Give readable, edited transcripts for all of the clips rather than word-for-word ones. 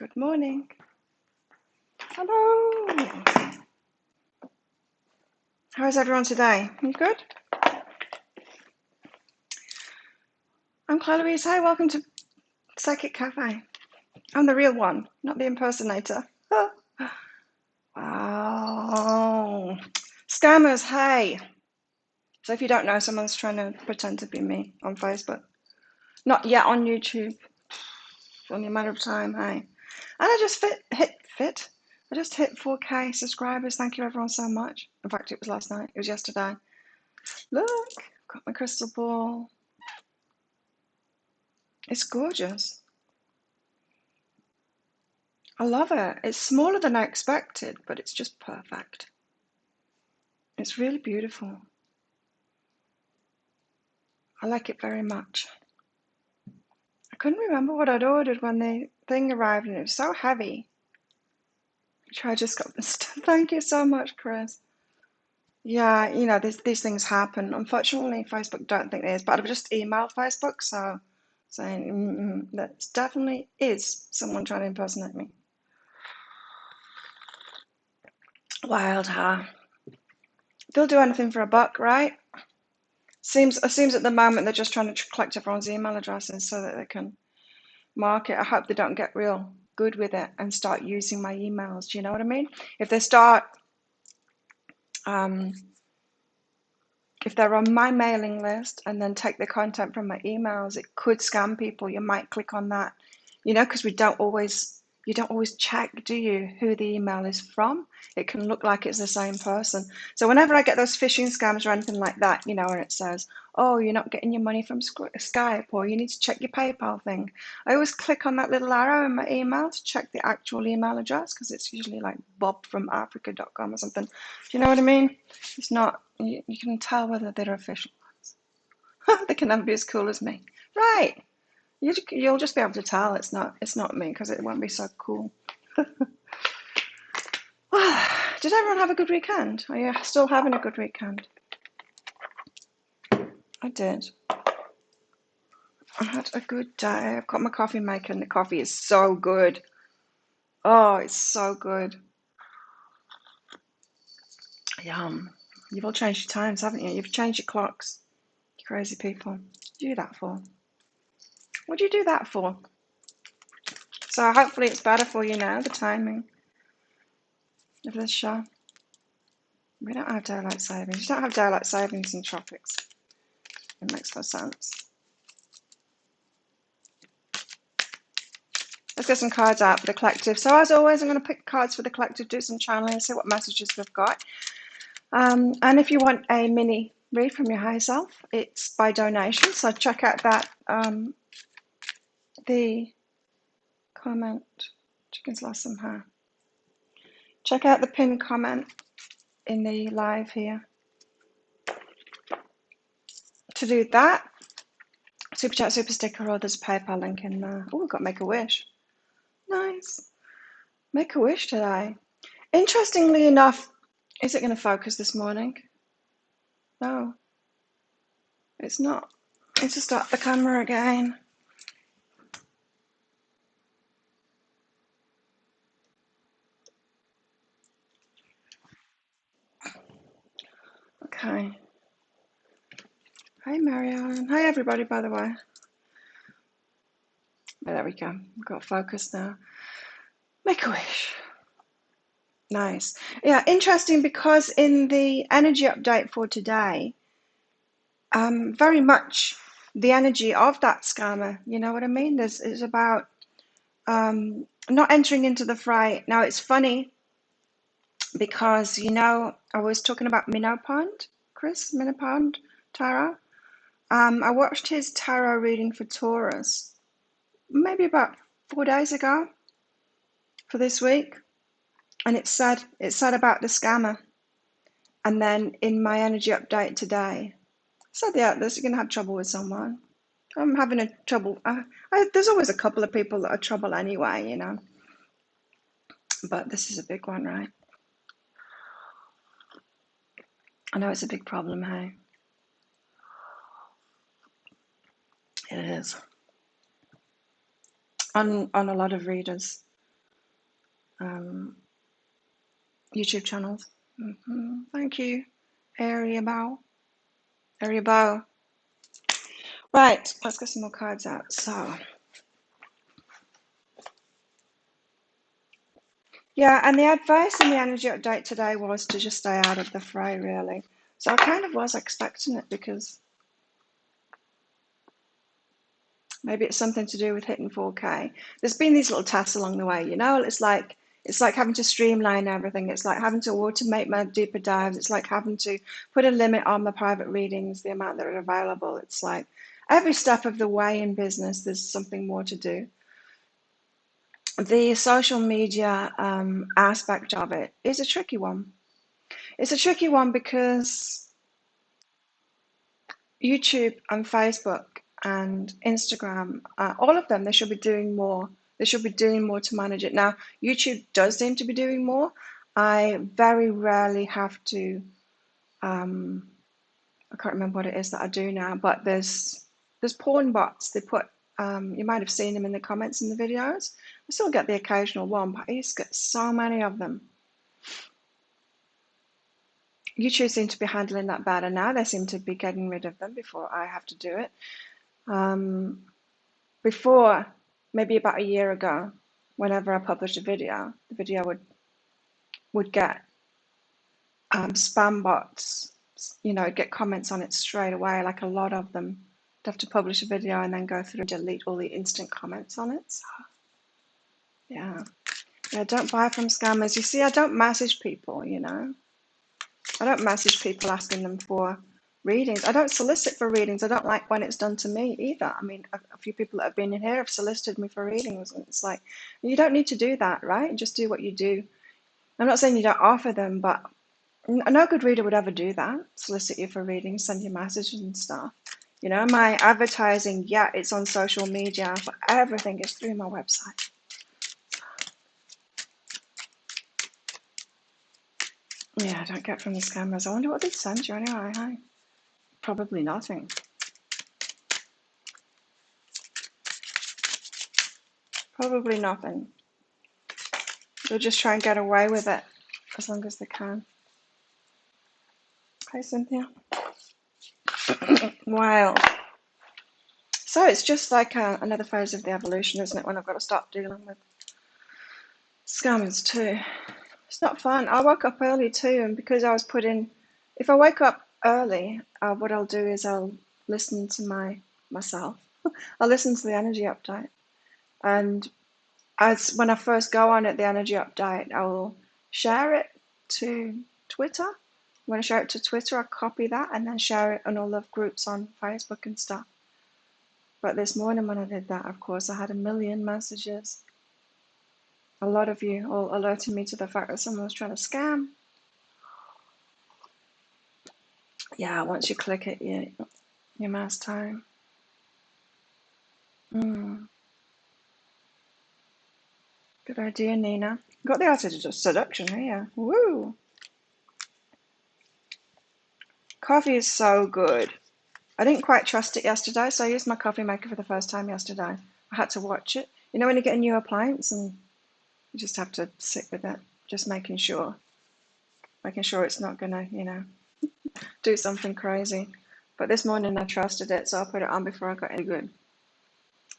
Good morning. Hello. How is everyone today? You good? I'm Claire Louise. Hi, welcome to Psychic Cafe. I'm the real one, not the impersonator. Wow. Scammers, hey. So if you don't know, someone's trying to pretend to be me on Facebook. Not yet on YouTube. It's only a matter of time, hey. And I just I just hit 4K subscribers. Thank you everyone so much. In fact, it was last night. It was yesterday. Look, got my crystal ball. It's gorgeous. I love it. It's smaller than I expected, but it's just perfect. It's really beautiful. I like it very much. I couldn't remember what I'd ordered when the thing arrived, and it was so heavy. I just got this stuff. Thank you so much, Chris. Yeah, you know, these things happen. Unfortunately, Facebook don't think it is, but I've just emailed Facebook, so saying that definitely is someone trying to impersonate me. Wild, huh? They'll do anything for a buck, right? Seems at the moment they're just trying to collect everyone's email addresses so that they can market. I hope they don't get real good with it and start using my emails. Do you know what I mean? If they start, if they're on my mailing list and then take the content from my emails, it could scam people. You might click on that, you know, because you don't always check, do you, who the email is from? It can look like it's the same person. So whenever I get those phishing scams or anything like that, you know, and it says, oh, you're not getting your money from Skype, or you need to check your PayPal thing, I always click on that little arrow in my email to check the actual email address, because it's usually like bobfromafrica.com or something. Do you know what I mean? It's not, you can tell whether they're official ones. They can never be as cool as me. Right. You'll just be able to tell it's not me, because it won't be so cool. Did everyone have a good weekend? Are you still having a good weekend? I did. I had a good day. I've got my coffee maker, and the coffee is so good. Oh, it's so good. Yum. You've all changed your times, haven't you? You've changed your clocks. You crazy people. What do you do that for? What do you do that for? So hopefully it's better for you now, the timing of this show. We don't have daylight savings. You don't have daylight savings in the tropics. It makes no sense. Let's get some cards out for the collective. So as always, I'm going to pick cards for the collective, do some channeling, see what messages we've got. And if you want a mini read from your higher self, it's by donation. So check out that, the comment. Chicken's lost some hair. Check out the pinned comment in the live here. To do that, super chat, super sticker, or there's a PayPal link in there. Oh, we've got Make a Wish. Nice. Make a wish today. Interestingly enough, is it going to focus this morning? No, it's not. Let's just start the camera again. Okay. Hi, Marianne. Hi, everybody, by the way. There we go. We've got focus now. Make a wish. Nice. Yeah, interesting, because in the energy update for today, very much the energy of that scammer, you know what I mean? It's about not entering into the fray. Now, it's funny because, you know, I was talking about Chris Minopond Tarot. I watched his tarot reading for Taurus maybe about 4 days ago for this week, and it said about the scammer. And then in my energy update today, it said, yeah, you're going to have trouble with someone. I'm having a trouble. There's always a couple of people that are trouble anyway, you know. But this is a big one, right? I know it's a big problem, hey? It is. On a lot of readers. YouTube channels. Thank you, Area Bow. Area Bow. Right, let's get some more cards out. So, yeah, and the advice in the energy update today was to just stay out of the fray, really. So I kind of was expecting it, because maybe it's something to do with hitting 4K. There's been these little tests along the way, you know. It's like having to streamline everything. It's like having to automate my deeper dives. It's like having to put a limit on my private readings, the amount that are available. It's like every step of the way in business, there's something more to do. The social media aspect of it is a tricky one. It's a tricky one because YouTube and Facebook and Instagram, all of them, they should be doing more. They should be doing more to manage it. Now, YouTube does seem to be doing more. I very rarely have to, I can't remember what it is that I do now, but there's porn bots. They put, you might have seen them in the comments in the videos. I still get the occasional one, but I used to get so many of them. YouTube seem to be handling that better now. They seem to be getting rid of them before I have to do it. Before, maybe about a year ago, whenever I published a video, the video would get spam bots, you know, get comments on it straight away, like a lot of them. I'd have to publish a video and then go through and delete all the instant comments on it. So, yeah, don't buy from scammers. You see, I don't message people, you know. I don't message people asking them for readings. I don't solicit for readings. I don't like when it's done to me either. I mean, a few people that have been in here have solicited me for readings, and it's like, you don't need to do that, right? Just do what you do. I'm not saying you don't offer them, but no good reader would ever do that. Solicit you for readings, send you messages and stuff. You know, my advertising, yeah, it's on social media, but everything is through my website. Yeah, I don't get from the scammers. I wonder what they send you anyway. Hey? Probably nothing. Probably nothing. They'll just try and get away with it as long as they can. Hi, Cynthia. Wow. So it's just like another phase of the evolution, isn't it, when I've got to stop dealing with scammers too. It's not fun. I woke up early too, and because I was put in, if I wake up early, what I'll do is I'll listen to myself. I'll listen to the energy update. And when I first go on at the energy update, I will share it to Twitter. When I share it to Twitter, I copy that and then share it on all the groups on Facebook and stuff. But this morning when I did that, of course, I had a million messages. A lot of you all alerting me to the fact that someone was trying to scam. Yeah, once you click it, you mass time. Good idea, Nina. Got the Untitled Seduction here. Woo! Coffee is so good. I didn't quite trust it yesterday, so I used my coffee maker for the first time yesterday. I had to watch it. You know when you get a new appliance and you just have to sit with it, just making sure it's not gonna, do something crazy. But this morning I trusted it, so I put it on before I got any good.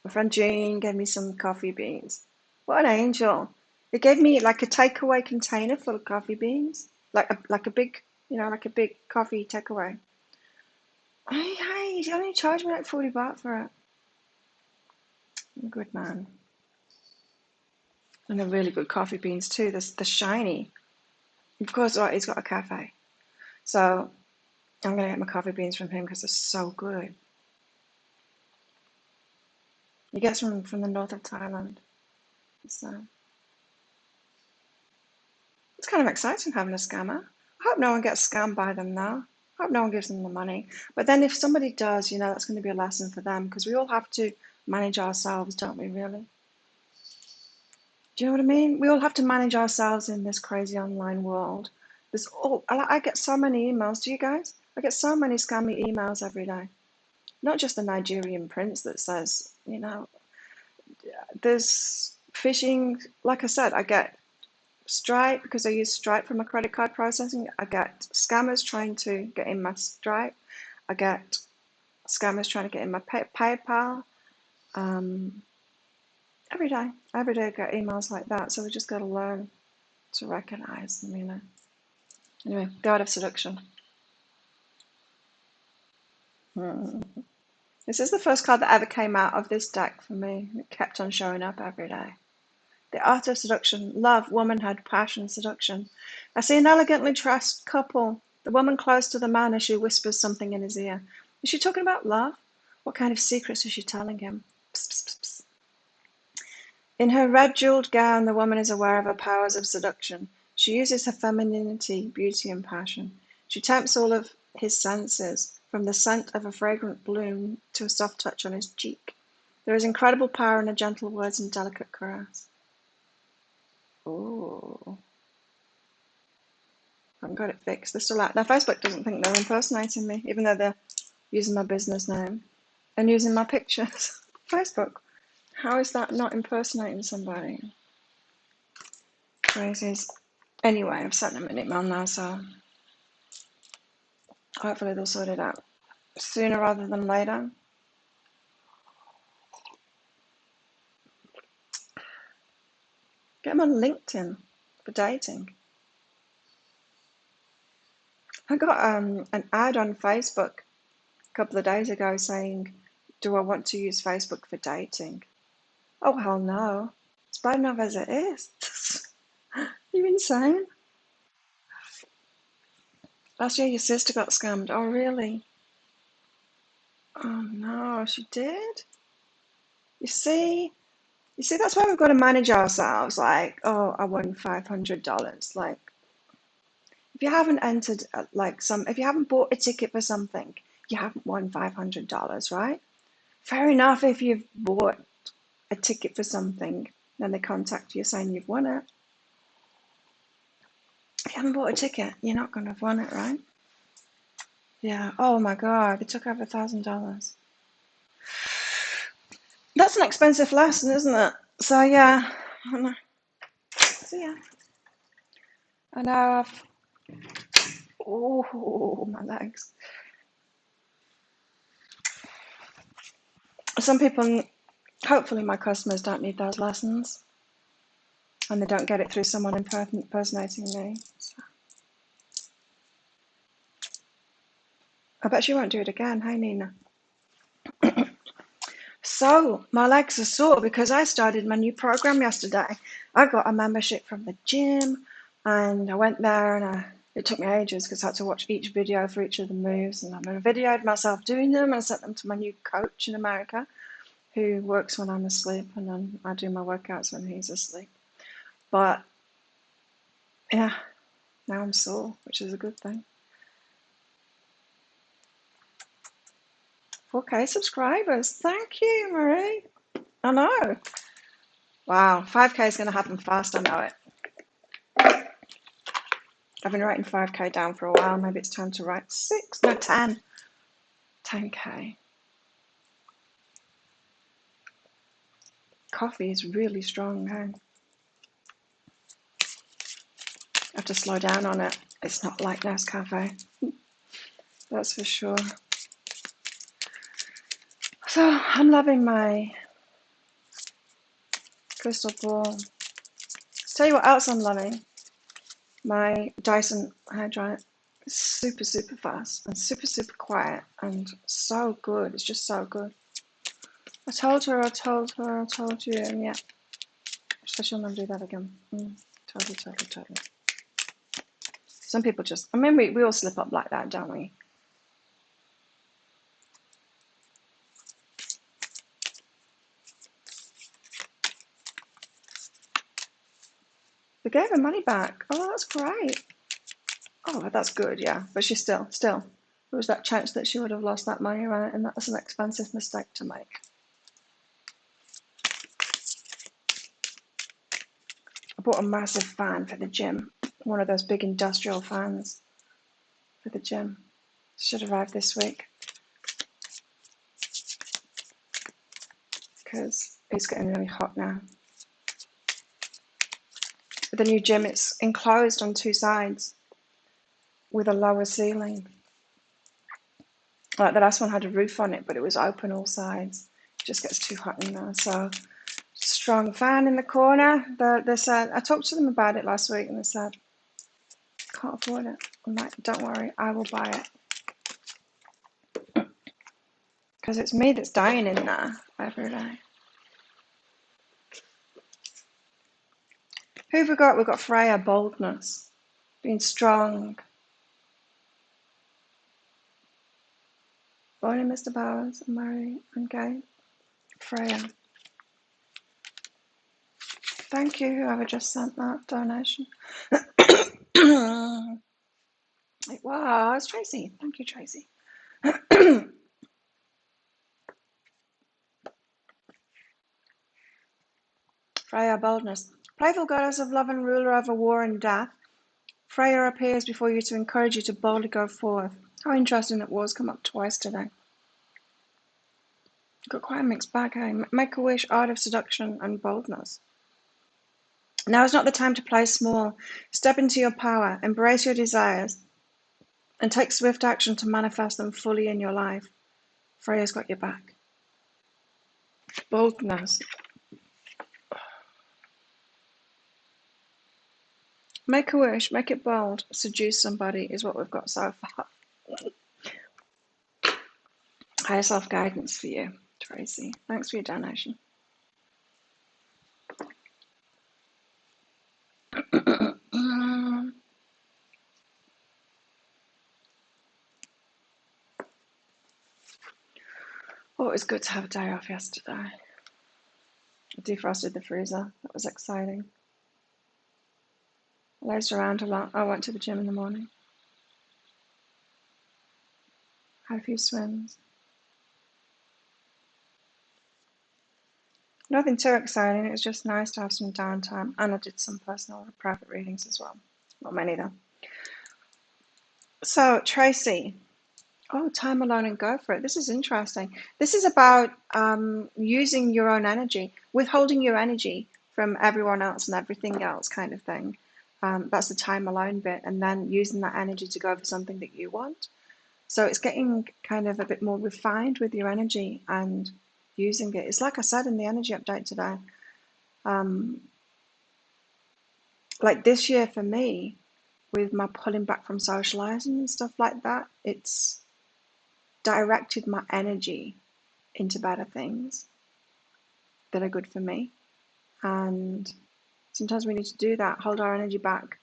My friend Jean gave me some coffee beans. What an angel! It gave me like a takeaway container full of coffee beans, like a big, like a big coffee takeaway. Hey, he only charged me like 40 baht for it. Good man. And they're really good coffee beans too. They're shiny. Of course, he's got a cafe. So I'm going to get my coffee beans from him because they're so good. He gets them from the north of Thailand. So it's kind of exciting having a scammer. I hope no one gets scammed by them now. I hope no one gives them the money. But then if somebody does, that's going to be a lesson for them, because we all have to manage ourselves, don't we, really? Do you know what I mean? We all have to manage ourselves in this crazy online world. I get so many emails. Do you guys? I get so many scammy emails every day. Not just the Nigerian prince that says, there's phishing. Like I said, I get Stripe, because I use Stripe for my credit card processing. I get scammers trying to get in my Stripe. I get scammers trying to get in my PayPal. Um, every day I get emails like that. So we just got to learn to recognize them, you know. Anyway, God of Seduction. This is the first card that ever came out of this deck for me. It kept on showing up every day. The art of seduction, love, womanhood, passion, seduction. I see an elegantly dressed couple, the woman close to the man as she whispers something in his ear. Is she talking about love? What kind of secrets is she telling him? Psst, psst, psst. In her red jeweled gown, the woman is aware of her powers of seduction. She uses her femininity, beauty, and passion. She tempts all of his senses, from the scent of a fragrant bloom to a soft touch on his cheek. There is incredible power in her gentle words and delicate caress. Ooh. I haven't got it fixed. They're still out. Now, Facebook doesn't think they're impersonating me, even though they're using my business name and using my pictures. Facebook. How is that not impersonating somebody? Crazies. Anyway, I've sent them an email now, so hopefully they'll sort it out sooner rather than later. Get them on LinkedIn for dating. I got an ad on Facebook a couple of days ago saying, do I want to use Facebook for dating? Oh, hell no. It's bad enough as it is. Are you insane? Last year your sister got scammed. Oh, really? Oh, no, she did? You see, that's why we've got to manage ourselves. Like, oh, I won $500. Like, if you haven't entered, if you haven't bought a ticket for something, you haven't won $500, right? Fair enough if you've bought a ticket for something, then they contact you saying you've won it. If you haven't bought a ticket, you're not going to have won it, right? Yeah. Oh my God, they took over $1,000. That's an expensive lesson, isn't it? So yeah. So yeah. I know oh, my legs. Some people, hopefully my customers don't need those lessons and they don't get it through someone impersonating me. So. I bet she won't do it again. Hey, Nina. So, my legs are sore because I started my new program yesterday. I got a membership from the gym and I went there and it took me ages because I had to watch each video for each of the moves, and I videoed myself doing them and I sent them to my new coach in America who works when I'm asleep, and then I do my workouts when he's asleep. But yeah, now I'm sore, which is a good thing. 4K subscribers. Thank you, Marie. I know. Wow, 5K is going to happen fast, I know it. I've been writing 5K down for a while. Maybe it's time to write 10. 10K. Coffee is really strong, hey? I have to slow down on it. It's not like Nescafe. That's for sure. So I'm loving my crystal ball. Tell you what else I'm loving. My Dyson hair dryer is super, super fast and super, super quiet and so good. It's just so good. I told her, I told you, and yeah. So she'll never do that again. Totally. Some people just, I mean, we all slip up like that, don't we? They gave her money back. Oh, that's great. Oh, that's good, yeah. But she still, there was that chance that she would have lost that money, right? And that's an expensive mistake to make. I bought a massive fan for the gym. One of those big industrial fans for the gym. Should arrive this week. Because it's getting really hot now. the new gym, it's enclosed on two sides with a lower ceiling. Like the last one had a roof on it, but it was open all sides. It just gets too hot in there. So strong fan in the corner. They said, I talked to them about it last week and they said, can't afford it. I'm like, don't worry, I will buy it. Because it's me that's dying in there every day. Who have we got? We've got Freya, boldness, being strong. Morning, Mr. Bowers, and Mary, and Gay. Freya. Thank you, whoever just sent that donation. It was Tracy. Thank you, Tracy. Freya, boldness. Playful goddess of love and ruler over war and death. Freya appears before you to encourage you to boldly go forth. How interesting that war's come up twice today. Got quite a mixed bag, hey? Make a wish, art of seduction and boldness. Now is not the time to play small. Step into your power, embrace your desires, and take swift action to manifest them fully in your life. Freya's got your back. Boldness. Make a wish, make it bold, seduce somebody is what we've got so far. Higher self-guidance for you, Tracy. Thanks for your donation. Oh, it was good to have a day off yesterday. I defrosted the freezer. That was exciting. I lazed around a lot. I went to the gym in the morning. Had a few swims. Nothing too exciting. It was just nice to have some downtime. And I did some personal private readings as well. Not many though. So, Tracy. Oh, time alone and go for it. This is interesting. This is about using your own energy, withholding your energy from everyone else and everything else kind of thing. That's the time alone bit. And then using that energy to go for something that you want. So it's getting kind of a bit more refined with your energy and using it. It's like I said in the energy update today. Like this year for me, with my pulling back from socializing and stuff like that, it's directed my energy into better things that are good for me. And sometimes we need to do that, hold our energy back.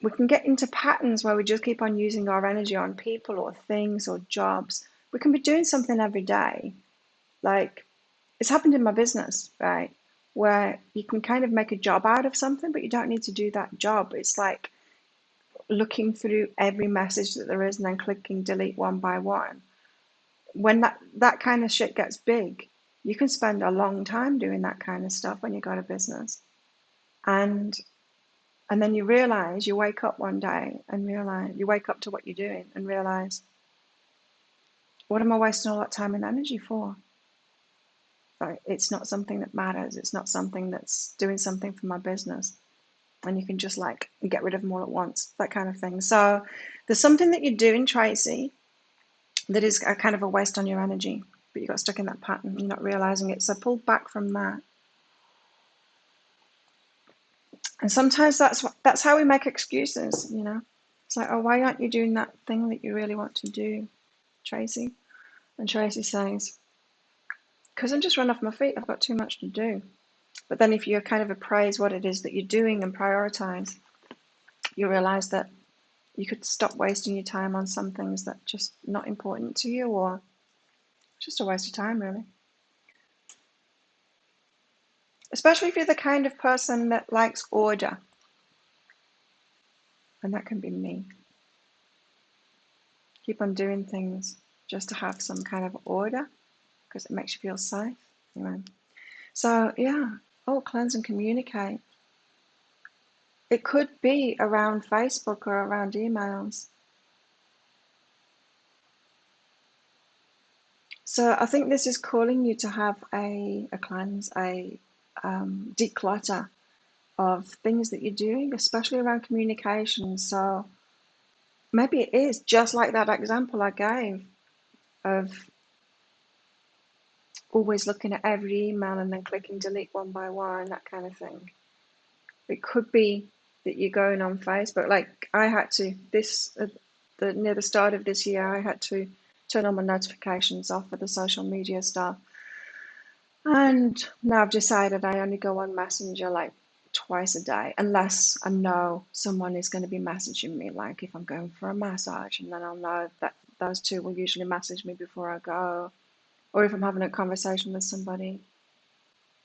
We can get into patterns where we just keep on using our energy on people or things or jobs. We can be doing something every day. Like it's happened in my business, right? Where you can kind of make a job out of something, but you don't need to do that job. It's like looking through every message that there is and then clicking delete one by one. When that kind of shit gets big, you can spend a long time doing that kind of stuff when you got a business. And then you realize, you wake up one day and realize, you wake up to what you're doing and realize, what am I wasting all that time and energy for? Like, it's not something that matters. It's not something that's doing something for my business. And you can just like get rid of them all at once, that kind of thing. So there's something that you're doing, Tracy, that is a kind of a waste on your energy, but you got stuck in that pattern. You're not realizing it. So pull back from that. And sometimes that's how we make excuses, you know. It's like, oh, why aren't you doing that thing that you really want to do, Tracy? And Tracy says, because I'm just run off my feet. I've got too much to do. But then if you kind of appraise what it is that you're doing and prioritize, you realize that you could stop wasting your time on some things that are just not important to you, or just a waste of time, really. Especially if you're the kind of person that likes order. And that can be me. Keep on doing things just to have some kind of order because it makes you feel safe. Anyway. So, yeah. Oh, cleanse and communicate. It could be around Facebook or around emails. So I think this is calling you to have a cleanse, a declutter of things that you're doing, especially around communication. So maybe it is just like that example I gave of always looking at every email and then clicking delete one by one, that kind of thing. It could be that you're going on Facebook. Like I had to, near the start of this year, I had to turn all my notifications off for the social media stuff. And now I've decided I only go on Messenger like twice a day, unless I know someone is going to be messaging me, like if I'm going for a massage, and then I'll know that those two will usually message me before I go, or if I'm having a conversation with somebody.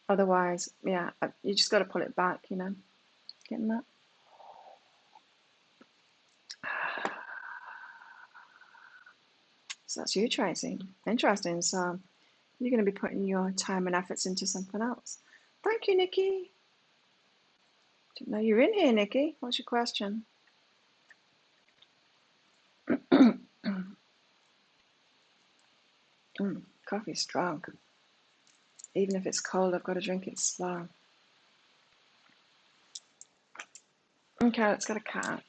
Otherwise, yeah, you just got to pull it back, you know. Getting that? So that's you, Tracy. Interesting. So you're going to be putting your time and efforts into something else. Thank you, Nikki. Didn't know you were in here, Nikki. What's your question? Coffee's strong. Even if it's cold, I've got to drink it slow. Okay, let's get a cat.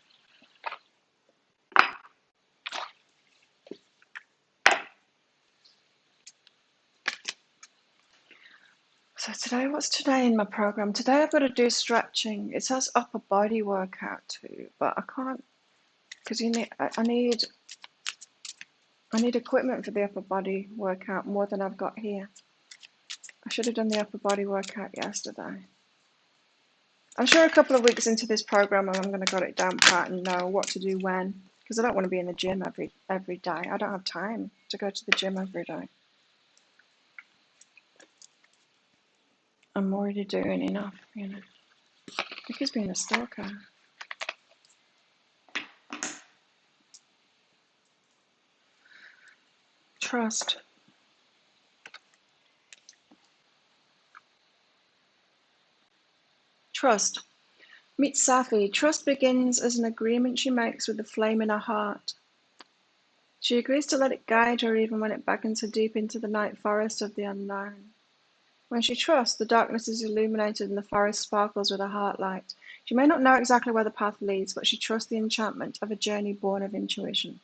So today, what's today in my program? Today I've got to do stretching. It says upper body workout too, but I can't, because I need equipment for the upper body workout more than I've got here. I should have done the upper body workout yesterday. I'm sure a couple of weeks into this program I'm going to get it down pat and know what to do when, because I don't want to be in the gym every day. I don't have time to go to the gym every day. I'm already doing enough, you know. Nikki's being a stalker. Trust. Trust. Meet Safi. Trust begins as an agreement she makes with the flame in her heart. She agrees to let it guide her even when it beckons her deep into the night forest of the unknown. When she trusts, the darkness is illuminated and the forest sparkles with a heart light. She may not know exactly where the path leads, but she trusts the enchantment of a journey born of intuition.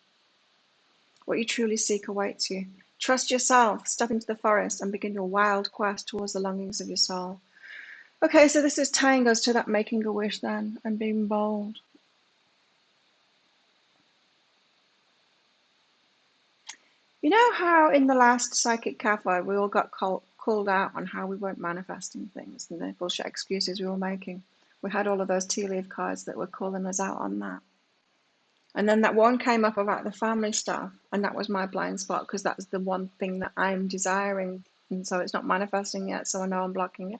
What you truly seek awaits you. Trust yourself. Step into the forest and begin your wild quest towards the longings of your soul. Okay, so this is tying us to that making a wish then and being bold. You know how in the last Psychic Cafe we all got called out on how we weren't manifesting things and the bullshit excuses we were making? We had all of those tea leaf cards that were calling us out on that. And then that one came up about the family stuff, and that was my blind spot because that's the one thing that I'm desiring, and so it's not manifesting yet, so I know I'm blocking it.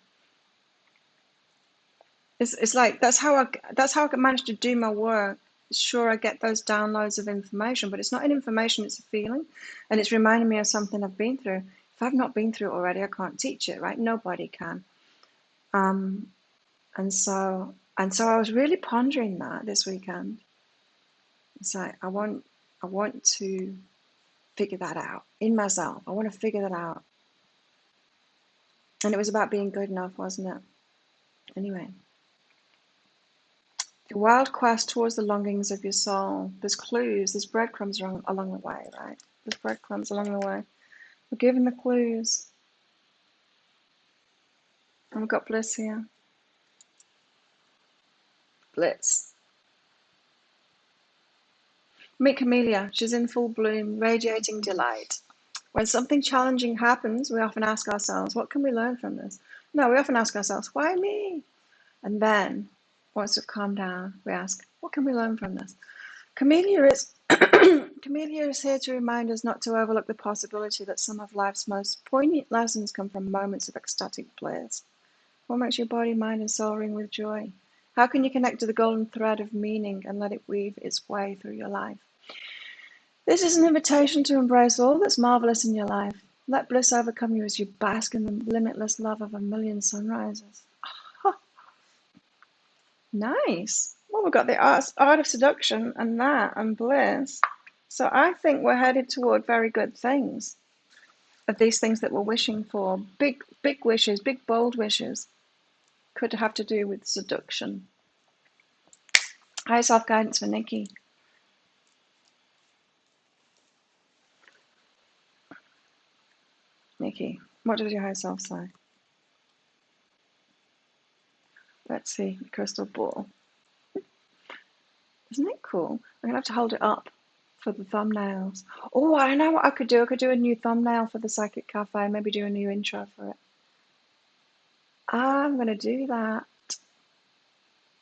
It's like that's how I manage to do my work. Sure, I get those downloads of information, but it's not an information, it's a feeling, and it's reminding me of something I've been through. If I've not been through it already, I can't teach it, right? Nobody can. And so I was really pondering that this weekend. It's like I want to figure that out in myself. I want to figure that out. And it was about being good enough, wasn't it? Anyway. The wild quest towards the longings of your soul. There's clues, there's breadcrumbs along the way, right? There's breadcrumbs along the way. We're given the clues. And we've got bliss here. Bliss. Meet Camellia. She's in full bloom, radiating delight. When something challenging happens, we often ask ourselves, what can we learn from this? No, we often ask ourselves, why me? And then, once we've calmed down, we ask, what can we learn from this? Camellia is here to remind us not to overlook the possibility that some of life's most poignant lessons come from moments of ecstatic bliss. What makes your body, mind, and soul ring with joy? How can you connect to the golden thread of meaning and let it weave its way through your life? This is an invitation to embrace all that's marvelous in your life. Let bliss overcome you as you bask in the limitless love of a million sunrises. Nice. Well, we've got the art of seduction and bliss. So I think we're headed toward very good things. Of these things that we're wishing for, big wishes, big bold wishes. could have to do with seduction. Higher self guidance for Nikki. Nikki, what does your higher self say? Let's see, the crystal ball. Isn't it cool? I'm going to have to hold it up for the thumbnails. Oh, I know what I could do. I could do a new thumbnail for the Psychic Cafe, maybe do a new intro for it. I'm going to do that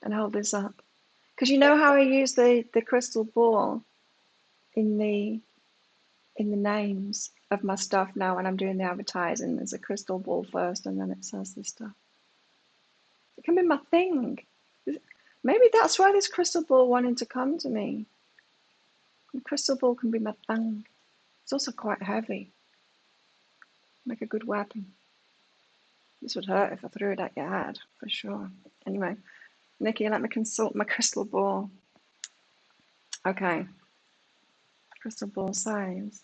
and hold this up. Because you know how I use the crystal ball in the names of my stuff now when I'm doing the advertising. There's a crystal ball first and then it says this stuff. It can be my thing. Maybe that's why this crystal ball wanted to come to me. The crystal ball can be my thing. It's also quite heavy. Make a good weapon. This would hurt if I threw it at your head, for sure. Anyway, Nikki, let me consult my crystal ball. Okay. Crystal ball says,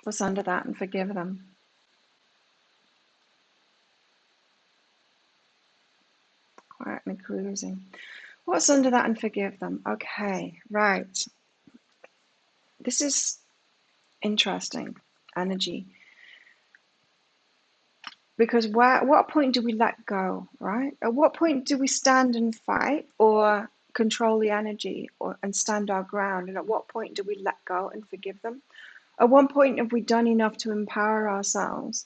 what's under that and forgive them. Quietly cruising. What's under that and forgive them? Okay, right. This is interesting energy. Because at what point do we let go, right? At what point do we stand and fight or control the energy and stand our ground? And at what point do we let go and forgive them? At one point have we done enough to empower ourselves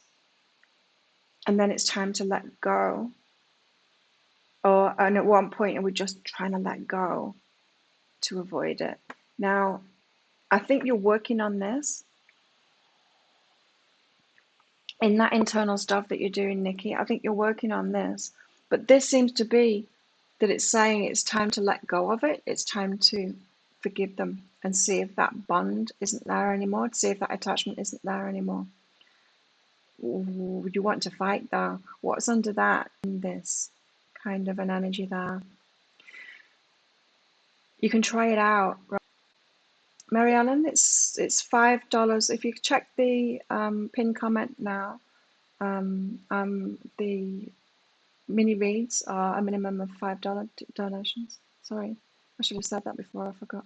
and then it's time to let go? And at one point are we just trying to let go to avoid it? Now, I think you're working on this. In that internal stuff that you're doing, Nikki, I think you're working on this. But this seems to be that it's saying it's time to let go of it. It's time to forgive them and see if that bond isn't there anymore, to see if that attachment isn't there anymore. Would you want to fight though? What's under that in this kind of an energy there? You can try it out, right? Mary Ellen, it's $5. If you check the pinned comment now, the mini reads are a minimum of $5 donations. Sorry, I should have said that before, I forgot.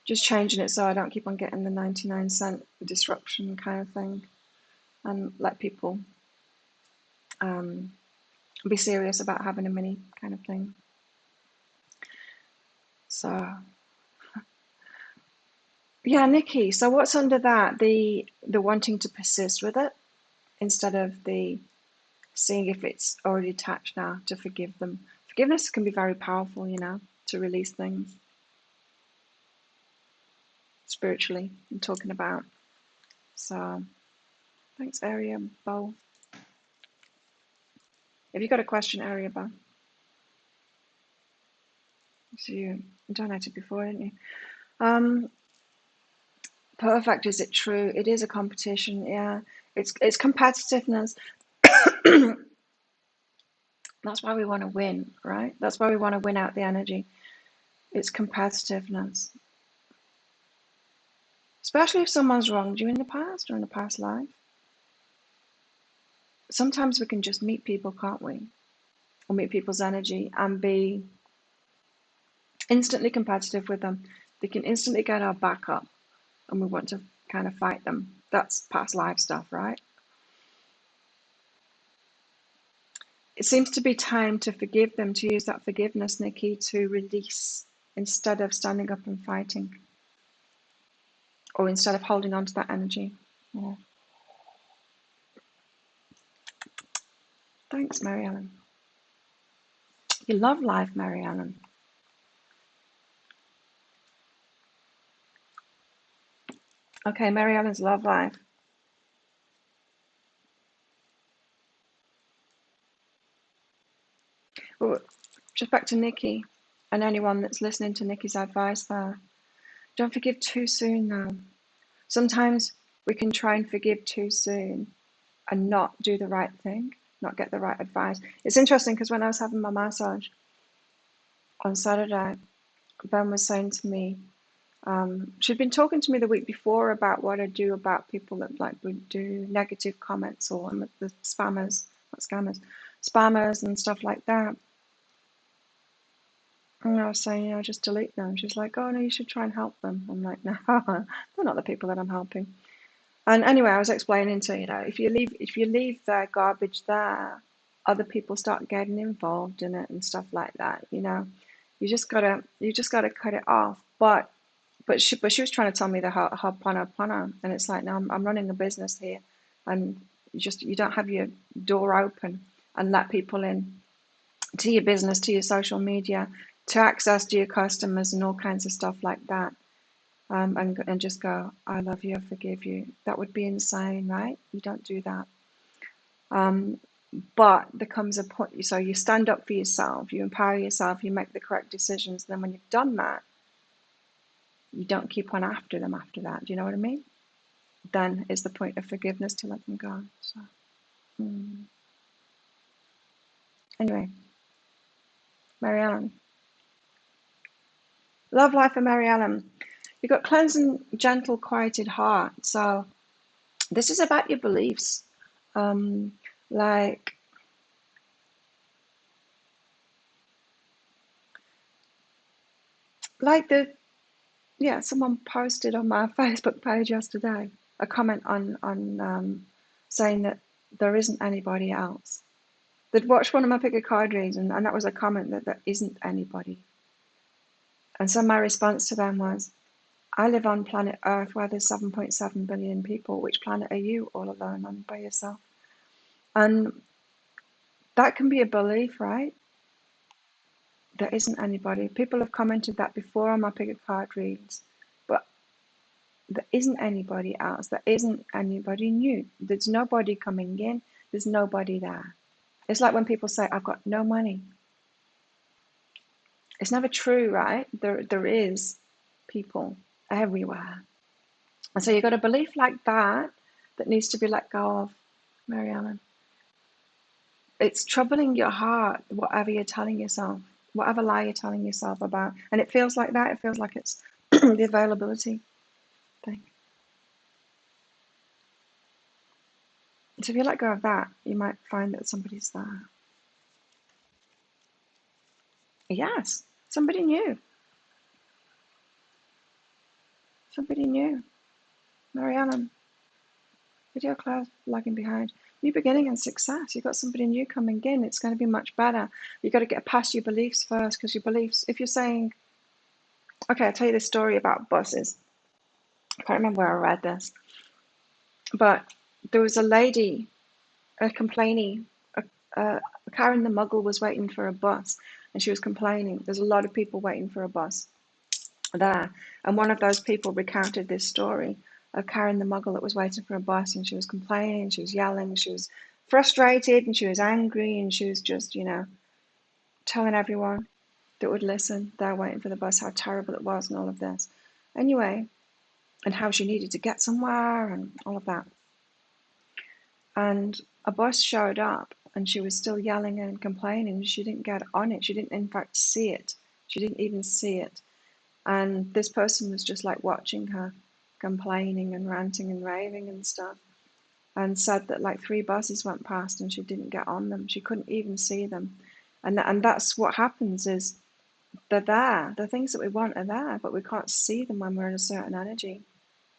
Just changing it so I don't keep on getting the 99-cent disruption kind of thing, and let people be serious about having a mini kind of thing. So yeah, Nikki, so what's under that? The wanting to persist with it instead of the seeing if it's already attached now, to forgive them. Forgiveness can be very powerful, you know, to release things spiritually I'm talking about. So thanks, Area Bow. Have you got a question, Area Bow? So you donated before, didn't you? Perfect. Is it true? It is a competition. Yeah, it's competitiveness. That's why we want to win, right? That's why we want to win out the energy. It's competitiveness. Especially if someone's wronged you in the past or in a past life. Sometimes we can just meet people, can't we? Or meet people's energy and be instantly competitive with them. They can instantly get our back up and we want to kind of fight them. That's past life stuff, right? It seems to be time to forgive them, to use that forgiveness, Nikki, to release instead of standing up and fighting. Or instead of holding on to that energy. Yeah. Thanks, Mary Ellen. You love life, Mary Ellen. Okay, Mary Ellen's love life. Well, just back to Nikki and anyone that's listening to Nikki's advice there. Don't forgive too soon now. Sometimes we can try and forgive too soon and not do the right thing, not get the right advice. It's interesting because when I was having my massage on Saturday, Ben was saying to me, She'd been talking to me the week before about what I do about people that like would do negative comments or the spammers, not scammers, spammers and stuff like that. And I was saying, just delete them. She's like, oh no, you should try and help them. I'm like, no, they're not the people that I'm helping. And anyway, I was explaining to if you leave their garbage there, other people start getting involved in it and stuff like that. You just gotta cut it off. But she was trying to tell me the Ho'oponopono, and it's like, no, I'm running a business here, and you don't have your door open and let people in to your business, to your social media, to access to your customers and all kinds of stuff like that. And just go, I love you, I forgive you. That would be insane, right? You don't do that. But there comes a point, so you stand up for yourself, you empower yourself, you make the correct decisions. Then when you've done that, you don't keep on after them after that. Do you know what I mean? Then is the point of forgiveness to let them go. So, anyway, Mary Ellen. Love life for Mary Ellen. You've got cleansing, gentle, quieted heart. So this is about your beliefs. Like someone posted on my Facebook page yesterday a comment on saying that there isn't anybody else. They'd watched one of my pick a card reads, and that was a comment that there isn't anybody. And so my response to them was, I live on planet Earth where there's 7.7 billion people. Which planet are you all alone on by yourself? And that can be a belief, right? There isn't anybody. People have commented that before on my pick a card reads, but there isn't anybody else. There isn't anybody new. There's nobody coming in. There's nobody there. It's like when people say, I've got no money. It's never true, right? There is people everywhere. And so you've got a belief like that needs to be let go of, Mary Ellen. It's troubling your heart, whatever you're telling yourself, whatever lie you're telling yourself about. And it feels like that. It feels like it's the availability thing. So if you let go of that, you might find that somebody's there. Yes, somebody new. Somebody new. Mary Ellen. Video class lagging behind. New beginning and success. You've got somebody new coming in. It's going to be much better. You've got to get past your beliefs first, because your beliefs, if you're saying, okay, I'll tell you this story about buses. I can't remember where I read this, but there was a lady, a complaining. Karen the Muggle was waiting for a bus, and she was complaining. There's a lot of people waiting for a bus there, and one of those people recounted this story of Karen the Muggle that was waiting for a bus, and she was complaining, she was yelling, she was frustrated, and she was angry, and she was just, telling everyone that would listen, they're waiting for the bus, how terrible it was, and all of this. Anyway, and how she needed to get somewhere, and all of that. And a bus showed up, and she was still yelling and complaining. She didn't get on it. She didn't, in fact, see it. She didn't even see it. And this person was just like watching her complaining and ranting and raving and stuff, and said that like 3 buses went past and she didn't get on them. She couldn't even see them. And that's what happens, is they're there. The things that we want are there, but we can't see them when we're in a certain energy.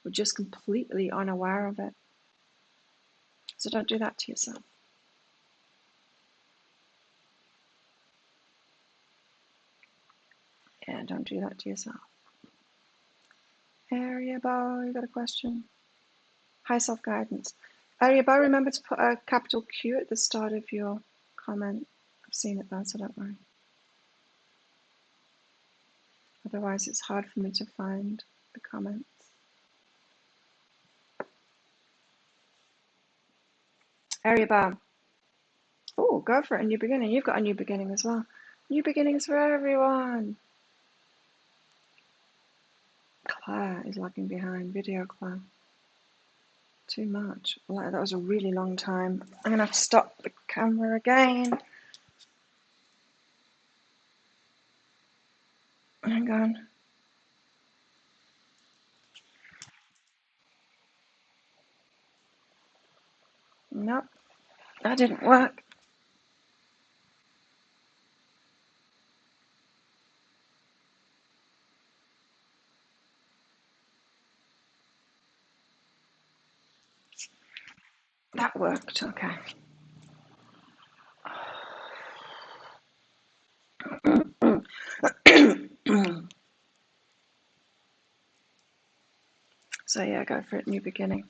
We're just completely unaware of it. So don't do that to yourself. Yeah, don't do that to yourself. Area Bow, you got a question? High self-guidance. Area Bow, remember to put a capital Q at the start of your comment. I've seen it there, so don't worry. Otherwise, it's hard for me to find the comments. Area Bow. Oh, go for it, a new beginning. You've got a new beginning as well. New beginnings for everyone. Claire is lagging behind. Video Claire. Too much. That was a really long time. I'm going to have to stop the camera again. Hang on. Nope, that didn't work. That worked, okay. So yeah, go for it, new beginning.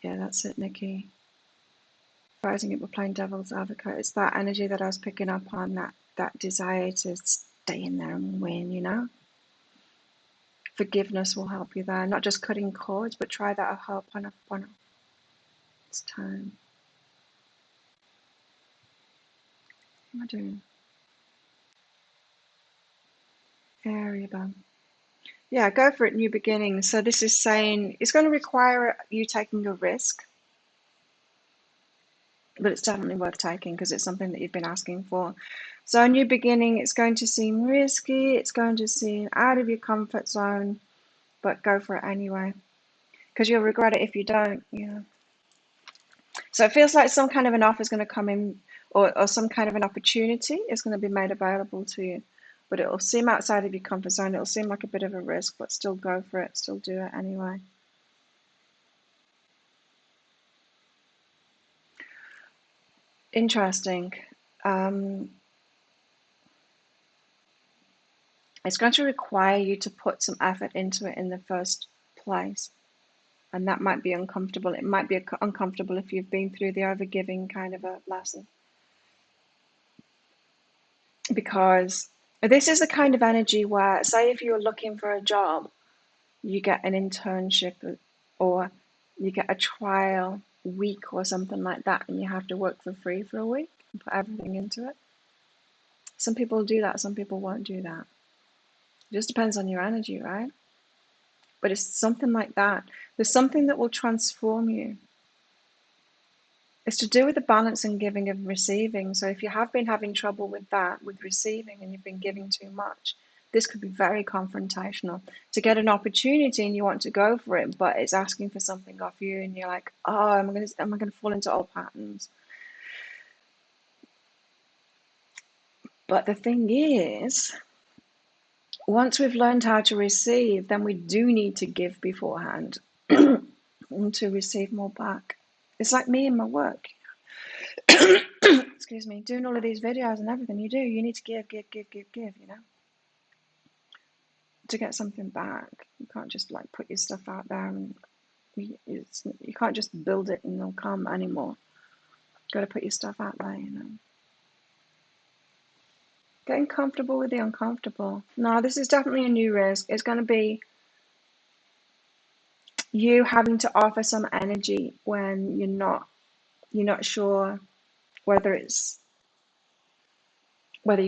Yeah, that's it, Nikki. Rising up, we're playing devil's advocate. It's that energy that I was picking up on, that desire to stay in there and win, you know? Forgiveness will help you there. Not just cutting cords, but try that Ho'oponopono. It's time. What am I doing? Area bum. Yeah, go for it, new beginning. So this is saying it's going to require you taking a risk, but it's definitely worth taking because it's something that you've been asking for. So a new beginning, it's going to seem risky, it's going to seem out of your comfort zone, but go for it anyway. Because you'll regret it if you don't, yeah. So it feels like some kind of an offer is going to come in, or some kind of an opportunity is going to be made available to you. But it'll seem outside of your comfort zone. It'll seem like a bit of a risk, but still go for it. Still do it anyway. Interesting. Um, it's going to require you to put some effort into it in the first place. And that might be uncomfortable. It might be uncomfortable if you've been through the overgiving kind of a lesson. Because this is the kind of energy where, say, if you're looking for a job, you get an internship or you get a trial week or something like that, and you have to work for free for a week and put everything into it. Some people do that, some people won't do that. It just depends on your energy, right? But it's something like that. There's something that will transform you. It's to do with the balance and giving and receiving. So if you have been having trouble with that, with receiving, and you've been giving too much, this could be very confrontational. To get an opportunity and you want to go for it, but it's asking for something off you, and you're like, oh, am I gonna fall into old patterns? But the thing is, once we've learned how to receive, then we do need to give beforehand and to receive more back. It's like me in my work. Excuse me, doing all of these videos and everything you do, you need to give, you know, to get something back. You can't just like put your stuff out there and you can't just build it and they'll come anymore. You've got to put your stuff out there, you know. Getting comfortable with the uncomfortable. No, this is definitely a new risk. It's going to be you having to offer some energy when you're not sure whether you're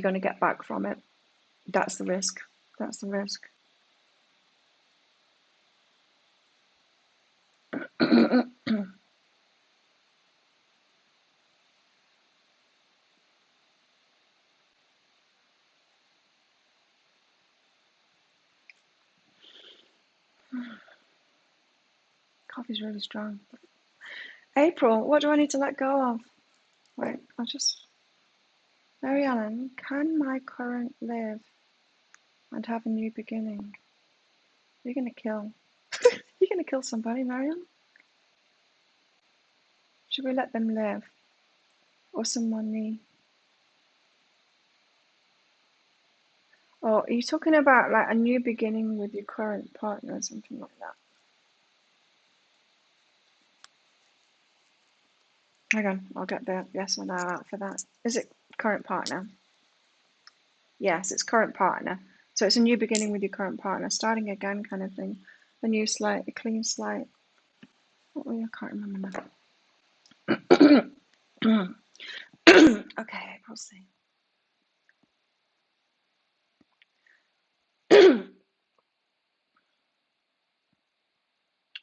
going to get back from it. That's the risk. That's the risk. Coffee's really strong. April, what do I need to let go of? Wait, I'll just. Mary Ellen, can my current live and have a new beginning? You're gonna kill. You're gonna kill somebody, Marion. Should we let them live? Or someone new? Or are you talking about like a new beginning with your current partner or something like that? Hang on, I'll get the yes or no out for that. Is it current partner? Yes, it's current partner. So it's a new beginning with your current partner, starting again kind of thing. A new slate, a clean slate. What were you? I can't remember now. Okay, April C.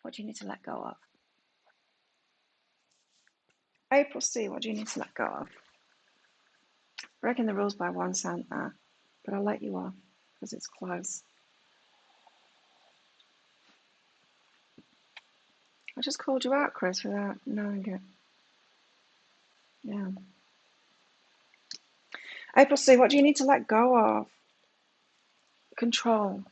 What do you need to let go of? April C, what do you need to let go of? Breaking the rules by 1 cent but I'll let you off because it's close. I just called you out, Chris, without knowing it. Yeah. April C, what do you need to let go of? Control.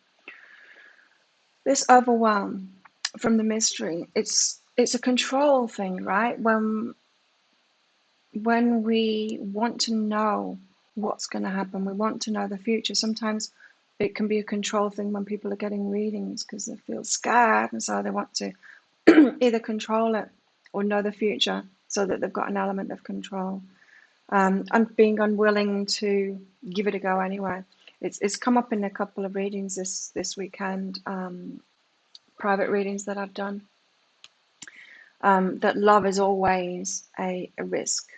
This overwhelm from the mystery. It's a control thing, right? When we want to know what's going to happen, we want to know the future. Sometimes it can be a control thing when people are getting readings because they feel scared, and so they want to either control it or know the future so that they've got an element of control. And being unwilling to give it a go anyway. It's come up in a couple of readings this weekend, private readings that I've done, that love is always a risk.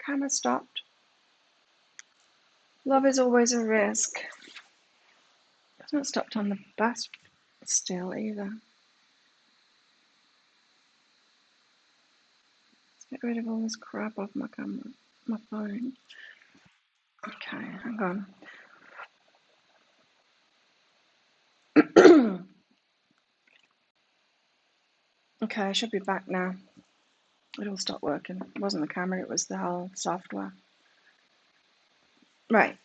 Camera stopped. Love is always a risk. It's not stopped on the bus still either. Let's get rid of all this crap off my camera, my phone. Okay, hang on. Okay, I should be back now. It all stopped working. It wasn't the camera, it was the whole software. Right,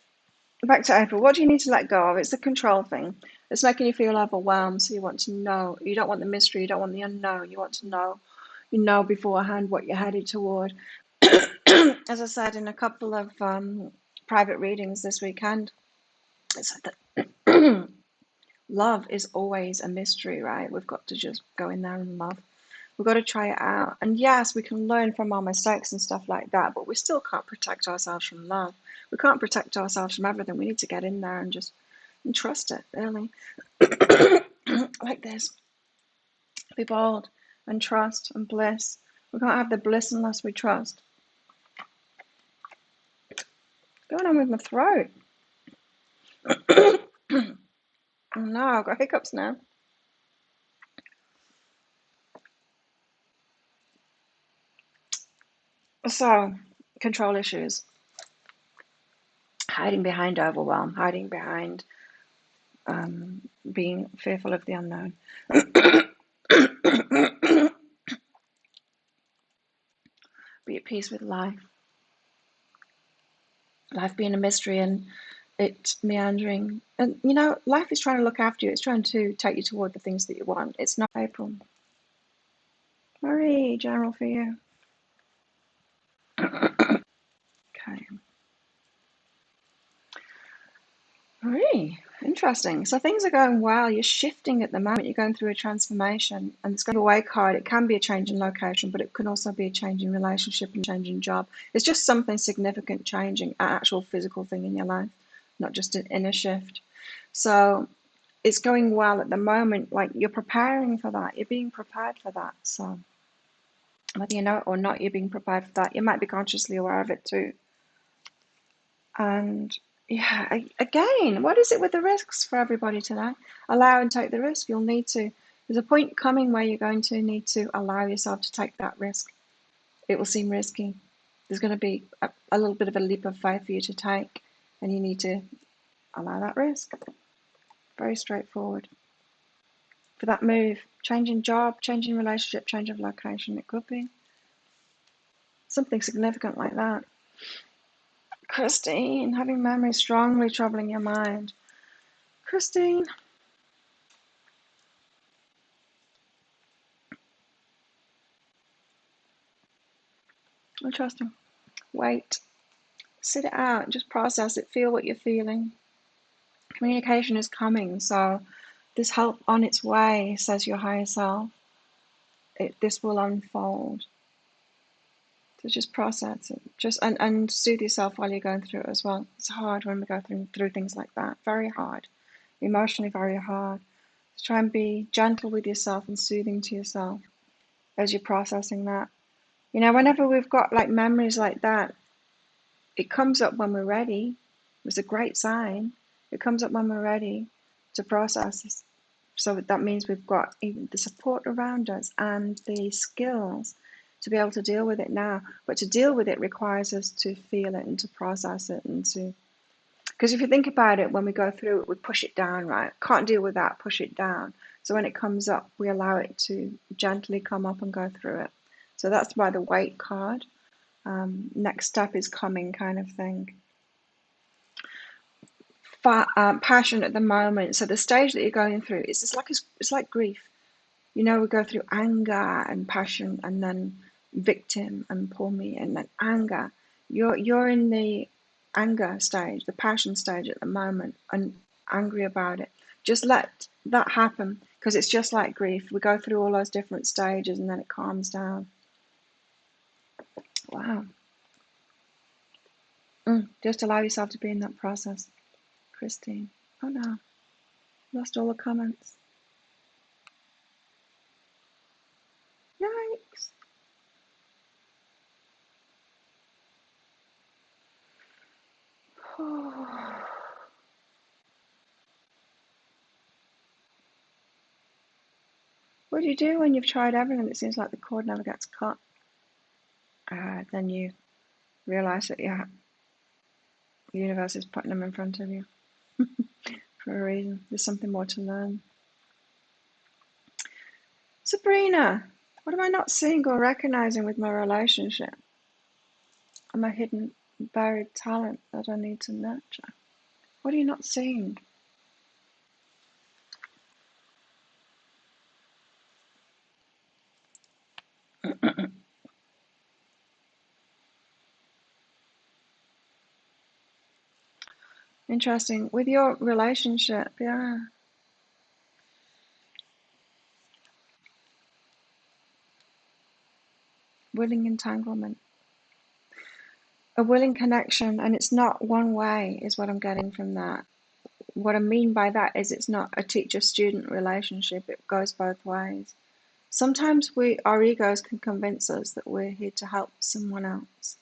back to April. What do you need to let go of? It's the control thing. It's making you feel overwhelmed, so you want to know. You don't want the mystery, you don't want the unknown. You want to know. You know beforehand what you're headed toward. As I said in a couple of private readings this weekend, it said that love is always a mystery, right? We've got to just go in there and love. We've got to try it out. And yes, we can learn from our mistakes and stuff like that, but we still can't protect ourselves from love. We can't protect ourselves from everything. We need to get in there and just trust it, really. Like this. Be bold and trust and bliss. We can't have the bliss unless we trust. What's going on with my throat? Oh no, I've got hiccups now. So, control issues. Hiding behind overwhelm, hiding behind being fearful of the unknown. Be at peace with life. Life being a mystery and it meandering. And you know, life is trying to look after you. It's trying to take you toward the things that you want. It's not April. Marie, general for you. Okay. Marie, interesting. So things are going well. You're shifting at the moment. You're going through a transformation, and it's going to be a way card. It can be a change in location, but it can also be a change in relationship and change in job. It's just something significant changing, an actual physical thing in your life, not just an inner shift. So it's going well at the moment. Like you're preparing for that. You're being prepared for that. So whether you know it or not, you're being prepared for that. You might be consciously aware of it too. And yeah, again, what is it with the risks for everybody today? Allow and take the risk. You'll need to. There's a point coming where you're going to need to allow yourself to take that risk. It will seem risky. There's going to be a little bit of a leap of faith for you to take, and you need to allow that risk. Very straightforward. For that move, changing job, changing relationship, change of location, it could be something significant like that. Christine, having memories strongly troubling your mind. Christine. Interesting. Wait. Sit it out. Just process it. Feel what you're feeling. Communication is coming. So this help on its way, says your higher self. This will unfold. So just process it. Just and soothe yourself while you're going through it as well. It's hard when we go through things like that. Very hard. Emotionally very hard. So try and be gentle with yourself and soothing to yourself as you're processing that. You know, whenever we've got like memories like that, it comes up when we're ready. It's a great sign. It comes up when we're ready to process this. So that means we've got even the support around us and the skills to be able to deal with it now. But to deal with it requires us to feel it and to process it and to. Because if you think about it, when we go through it, we push it down, right? Can't deal with that, push it down. So when it comes up, we allow it to gently come up and go through it. So that's by the weight card. Next step is coming, kind of thing. Passion at the moment. So the stage that you're going through is it's like grief. You know, we go through anger and passion, and then victim and poor me, and then anger. You're in the anger stage, the passion stage at the moment, and angry about it. Just let that happen, because it's just like grief. We go through all those different stages, and then it calms down. Wow. Just allow yourself to be in that process, Christine. Oh no, lost all the comments. Yikes. What do you do when you've tried everything? It seems like the cord never gets cut. Then you realize that the universe is putting them in front of you for a reason. There's something more to learn. Sabrina, what am I not seeing or recognizing with my relationship? Am I hidden, buried talent that I need to nurture? What are you not seeing? Interesting. With your relationship, yeah. Willing entanglement. A willing connection, and it's not one way, is what I'm getting from that. What I mean by that is it's not a teacher-student relationship, it goes both ways. Sometimes our egos can convince us that we're here to help someone else,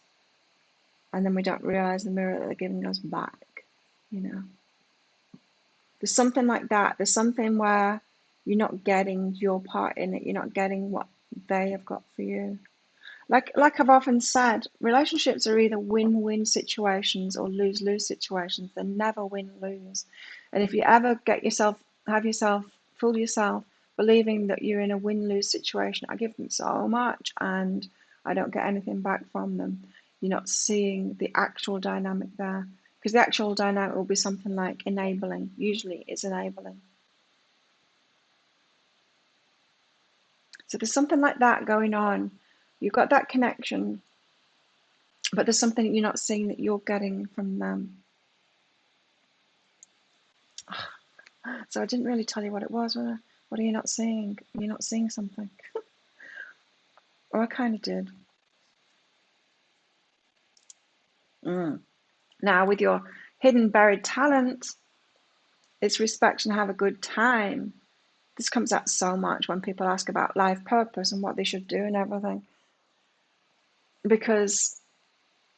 and then we don't realize the mirror that they're giving us back, you know. There's something like that. There's something where you're not getting your part in it. You're not getting what they have got for you. Like I've often said, relationships are either win-win situations or lose-lose situations. They're never win-lose. And if you ever fool yourself believing that you're in a win-lose situation, I give them so much and I don't get anything back from them. You're not seeing the actual dynamic there. Because the actual dynamic will be something like enabling. Usually it's enabling. So there's something like that going on. You've got that connection, but there's something that you're not seeing that you're getting from them. So I didn't really tell you what it was. What are you not seeing? You're not seeing something. Or I kind of did. Now, with your hidden, buried talent, it's respect and have a good time. This comes out so much when people ask about life purpose and what they should do and everything. Because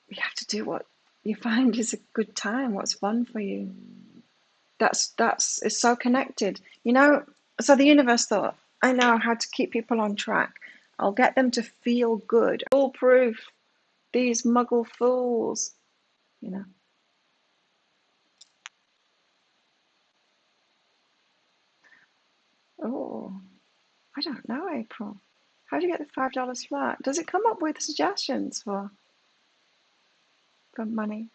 you have to do what you find is a good time, what's fun for you. It's so connected, you know. So the universe thought, I know how to keep people on track. I'll get them to feel good. Foolproof, these muggle fools, you know. Oh, I don't know, April. How do you get the $5 flat? Does it come up with suggestions for money?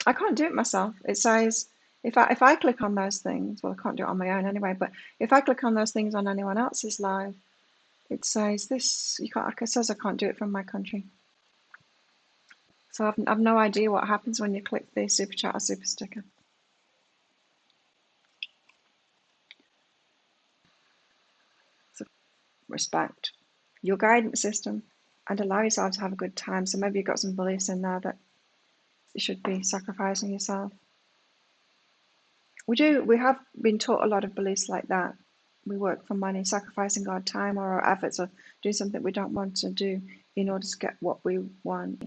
I can't do it myself. It says if I click on those things, well, I can't do it on my own anyway. But if I click on those things on anyone else's live, it says this. You can't. It says I can't do it from my country. So I've no idea what happens when you click the super chat or super sticker. So respect your guidance system and allow yourself to have a good time. So maybe you've got some beliefs in there that you should be sacrificing yourself. We have been taught a lot of beliefs like that. We work for money, sacrificing our time or our efforts or doing something we don't want to do in order to get what we want.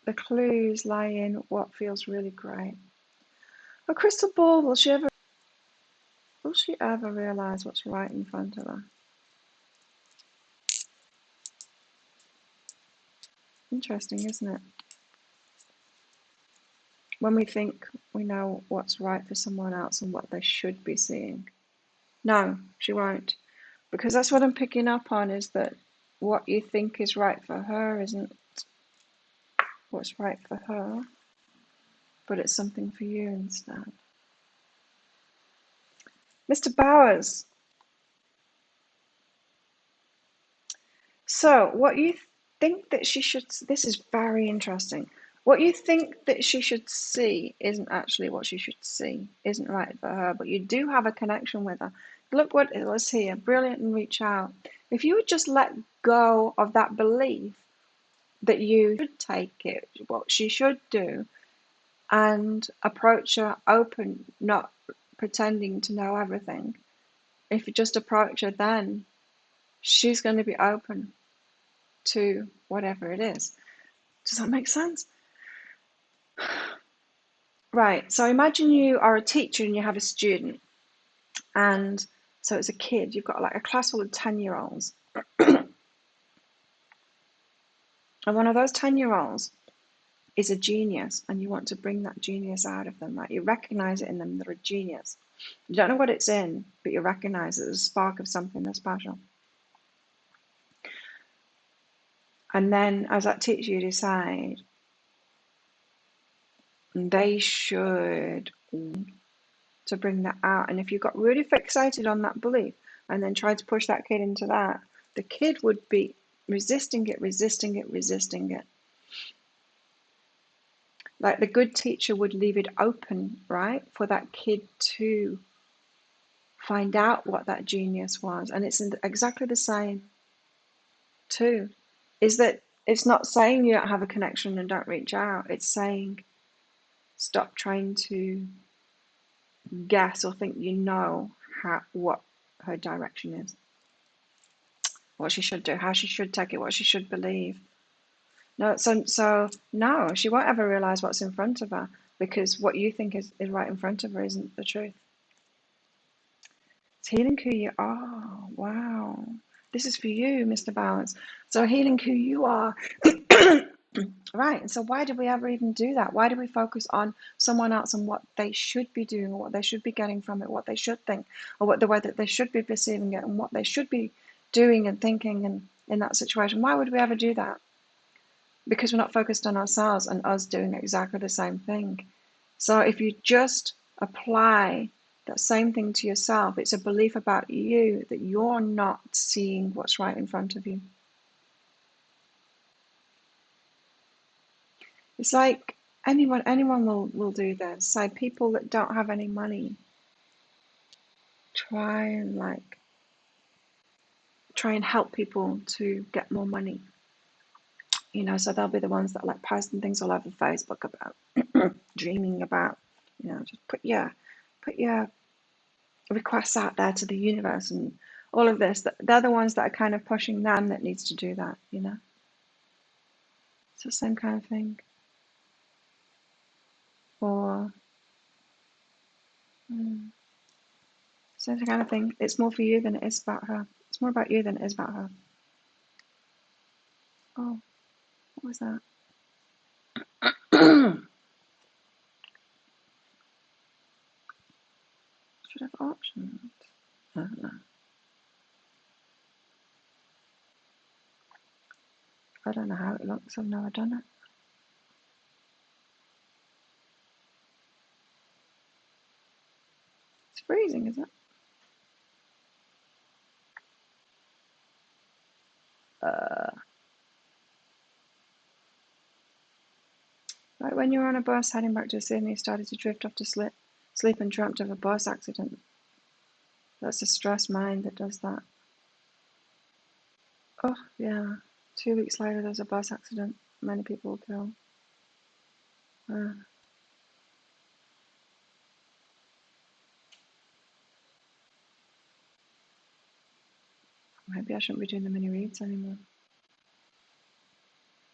The clues lie in what feels really great. A crystal ball, will she ever realize what's right in front of her? Interesting, isn't it? when we think we know what's right for someone else and what they should be seeing. No, she won't. Because that's what I'm picking up on, is that what you think is right for her isn't what's right for her, but it's something for you instead. Mr. Bowers. So, what you think that she should, this is very interesting. What you think that she should see isn't actually what she should see, isn't right for her, but you do have a connection with her. Look what it was here, brilliant and reach out. If you would just let go of that belief that you should take it, what she should do, and approach her open, not pretending to know everything. If you just approach her, then she's going to be open to whatever it is. Does that make sense? Right, so imagine you are a teacher and you have a student, and so it's a kid, you've got like a class full of 10-year-olds, and one of those 10-year-olds is a genius, and you want to bring that genius out of them, right? You recognize it in them, they're a genius. You don't know what it's in, but you recognize it as a spark of something that's special. And then as that teacher, you decide they should to bring that out. And if you got really fixated on that belief and then tried to push that kid into that, the kid would be resisting it, resisting it, resisting it. Like the good teacher would leave it open, right, for that kid to find out what that genius was. And it's exactly the same too, is that it's not saying you don't have a connection and don't reach out. It's saying stop trying to guess or think you know what her direction is, what she should do, how she should take it, what she should believe. No, so no, she won't ever realize what's in front of her, because what you think is right in front of her isn't the truth. It's healing who you are. Wow. This is for you, Mr. Balance. So healing who you are. Right. And so why do we ever even do that? Why do we focus on someone else and what they should be doing, or what they should be getting from it, what they should think, or what the way that they should be perceiving it, and what they should be doing and thinking and in that situation? Why would we ever do that? Because we're not focused on ourselves and us doing exactly the same thing. So if you just apply that same thing to yourself, it's a belief about you that you're not seeing what's right in front of you. It's like anyone will do this. Say people that don't have any money try and help people to get more money. You know, so they'll be the ones that like posting things all over Facebook about dreaming about, you know, just put your requests out there to the universe and all of this. They're the ones that are kind of pushing them that needs to do that, you know. It's the same kind of thing. Or same kind of thing. It's more for you than it is about her. It's more about you than it is about her. Oh, what was that? Should have options. I don't know. I don't know how it looks. I've never done it. It's freezing, is it? Like when you were on a bus heading back to Sydney, you started to drift off to sleep and dreamt of a bus accident. That's a stressed mind that does that. Oh, yeah. 2 weeks later, there's a bus accident. Many people were killed. Maybe I shouldn't be doing the mini reads anymore.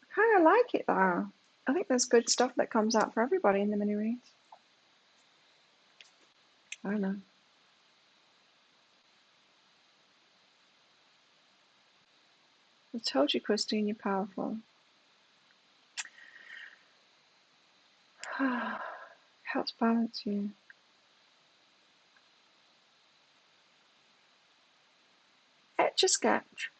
I kind of like it though. I think there's good stuff that comes out for everybody in the mini reads. I don't know. I told you, Christine, you're powerful. Helps balance you. Etch-a-sketch.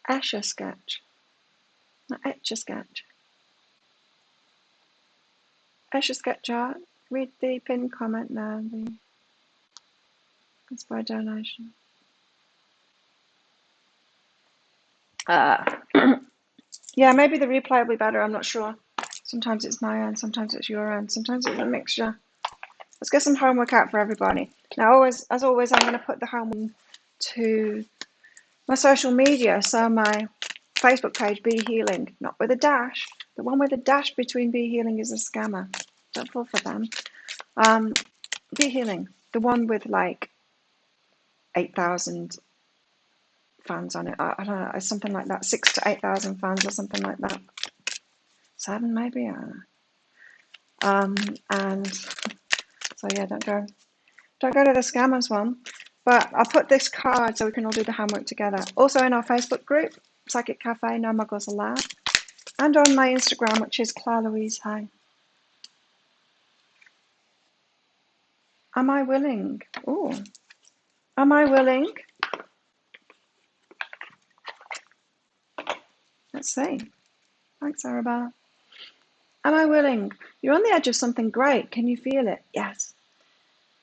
Etch-a-sketch. Not etch-a-sketch. Etch-a-sketch art. Read the pinned comment now. It's by donation. Yeah, maybe the replay will be better. I'm not sure. Sometimes it's my end, sometimes it's your end, sometimes it's a mixture. Let's get some homework out for everybody. Now, as always, I'm going to put the homework to my social media. So my Facebook page, Be Healing, not with a dash. The one with a dash between Be Healing is a scammer. Don't fall for them. Be Healing, the one with like 8,000 fans on it. I don't know, it's something like that. 6,000 to 8,000 fans or something like that. 7 maybe. I don't know. And so yeah, don't go to the scammers one. But I'll put this card so we can all do the homework together. Also in our Facebook group, Psychic Cafe, No Muggles Allowed. And on my Instagram, which is Claire Louise Hay. Am I willing? Oh, am I willing? Let's see. Thanks, Arabella. Am I willing? You're on the edge of something great. Can you feel it? Yes.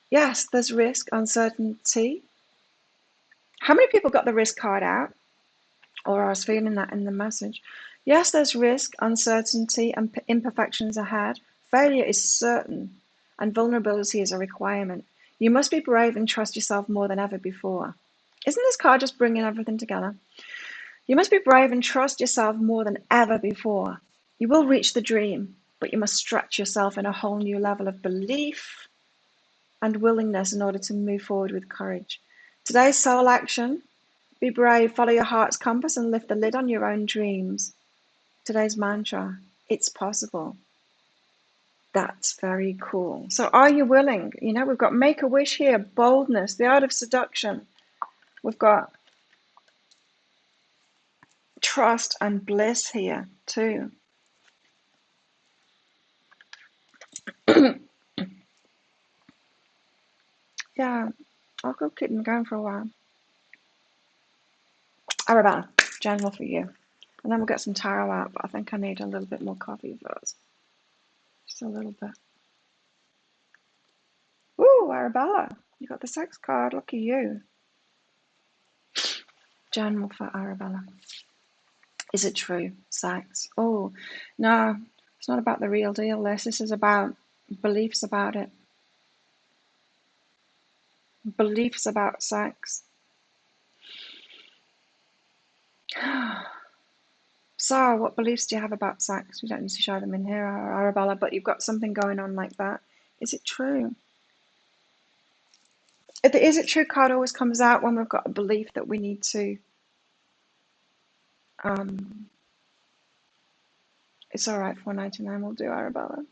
Yes, there's risk, uncertainty. How many people got the risk card out? Or I was feeling that in the message. Yes, there's risk, uncertainty, and imperfections ahead. Failure is certain, and vulnerability is a requirement. You must be brave and trust yourself more than ever before. Isn't this card just bringing everything together? You must be brave and trust yourself more than ever before. You will reach the dream, but you must stretch yourself in a whole new level of belief and willingness in order to move forward with courage. Today's soul action: be brave, follow your heart's compass, and lift the lid on your own dreams. Today's mantra: it's possible. That's very cool. So are you willing? You know, we've got make a wish here, boldness, the art of seduction. We've got trust and bliss here too. Yeah, I'll go keep them going for a while. Arabella, general for you. And then we'll get some tarot out, but I think I need a little bit more coffee first. Just a little bit. Ooh, Arabella, you got the sex card. Lucky you. General for Arabella. Is it true? Sex. Oh, no, it's not about the real deal. This is about beliefs about it. Beliefs about sex. So, what beliefs do you have about sex? We don't need to show them in here, Arabella, but you've got something going on like that. Is it true? The is it true card always comes out when we've got a belief that we need to. It's all right, 4.99 will do, Arabella.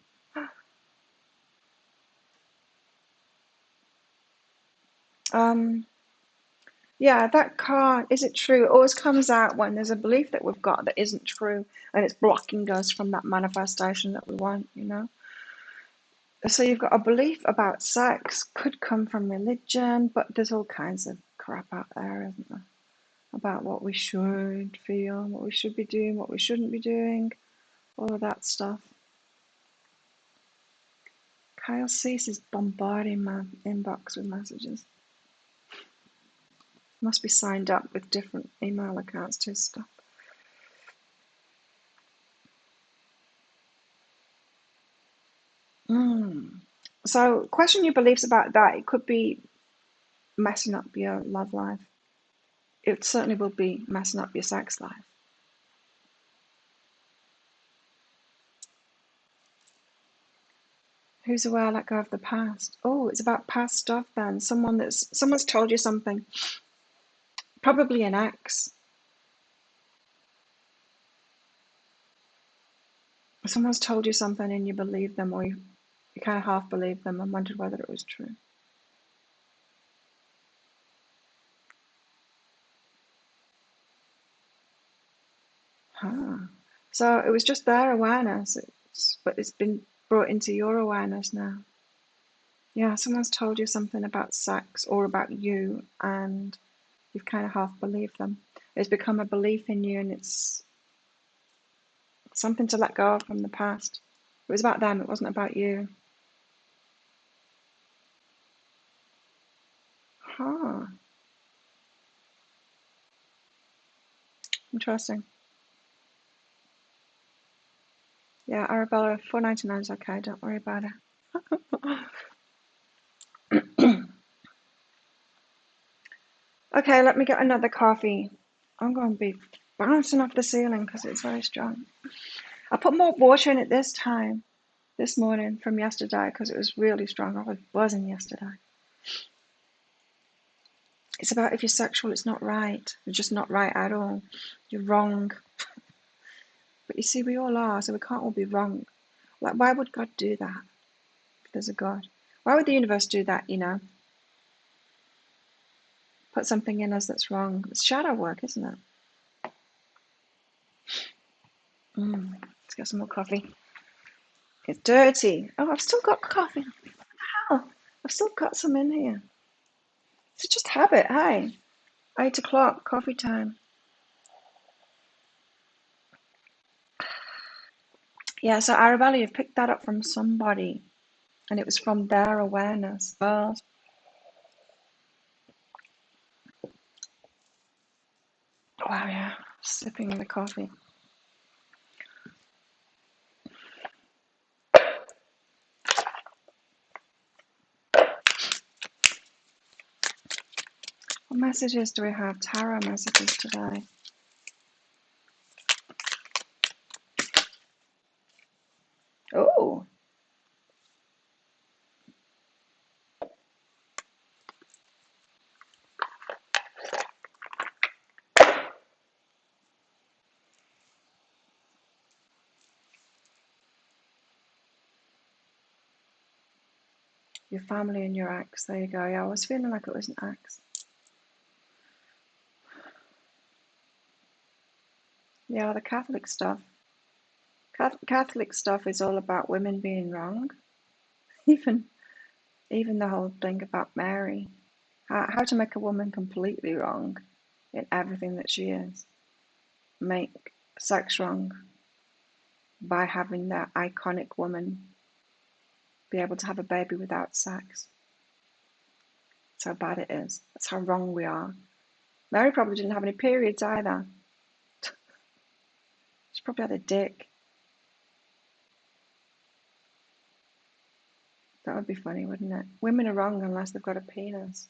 Yeah, that card, is it true? It always comes out when there's a belief that we've got that isn't true, and it's blocking us from that manifestation that we want, you know? So you've got a belief about sex, could come from religion, but there's all kinds of crap out there, isn't there? About what we should feel, what we should be doing, what we shouldn't be doing, all of that stuff. Kyle Cease is bombarding my inbox with messages. Must be signed up with different email accounts to his stuff. So question your beliefs about that. It could be messing up your love life. It certainly will be messing up your sex life. Who's aware, let go of the past? Oh, it's about past stuff then. Someone's told you something. Probably an ex. Someone's told you something and you believe them, or you kind of half believed them and wondered whether it was true. So it was just their awareness. but it's been brought into your awareness now. Yeah, someone's told you something about sex or about you, and you've kind of half believed them. It's become a belief in you, and it's something to let go of from the past. It was about them, it wasn't about you. Huh. Interesting. Yeah, Arabella, $4.99 is okay, don't worry about it. Okay, let me get another coffee. I'm going to be bouncing off the ceiling because it's very strong. I put more water in it this morning from yesterday because it was really strong. I was buzzing yesterday. It's about if you're sexual, it's not right. You're just not right at all. You're wrong. But you see, we all are, so we can't all be wrong. Like, why would God do that if there's a God? Why would the universe do that, Put something in us that's wrong. It's shadow work, isn't it? Let's get some more coffee. It's dirty. Oh, I've still got coffee. Oh, I've still got some in here. It's just habit, hey? 8 o'clock, coffee time. Yeah, so Arabella, you picked that up from somebody, and it was from their awareness. Well, wow, yeah, sipping the coffee. What messages do we have? Tarot messages today. Oh, your family and your ex. There you go. Yeah, I was feeling like it was an ex. Yeah, the Catholic stuff. Catholic stuff is all about women being wrong. Even even the whole thing about Mary. How to make a woman completely wrong in everything that she is. Make sex wrong by having that iconic woman be able to have a baby without sex. That's how bad it is. That's how wrong we are. Mary probably didn't have any periods either. She probably had a dick. That would be funny, wouldn't it? Women are wrong unless they've got a penis.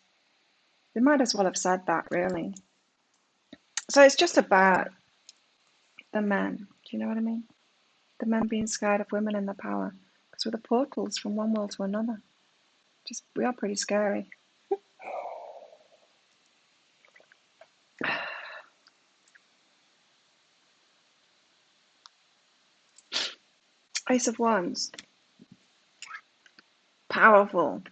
They might as well have said that, really. So it's just about the men. Do you know what I mean? The men being scared of women and their power. Because we're the portals from one world to another. We are pretty scary. Ace of Wands. Powerful.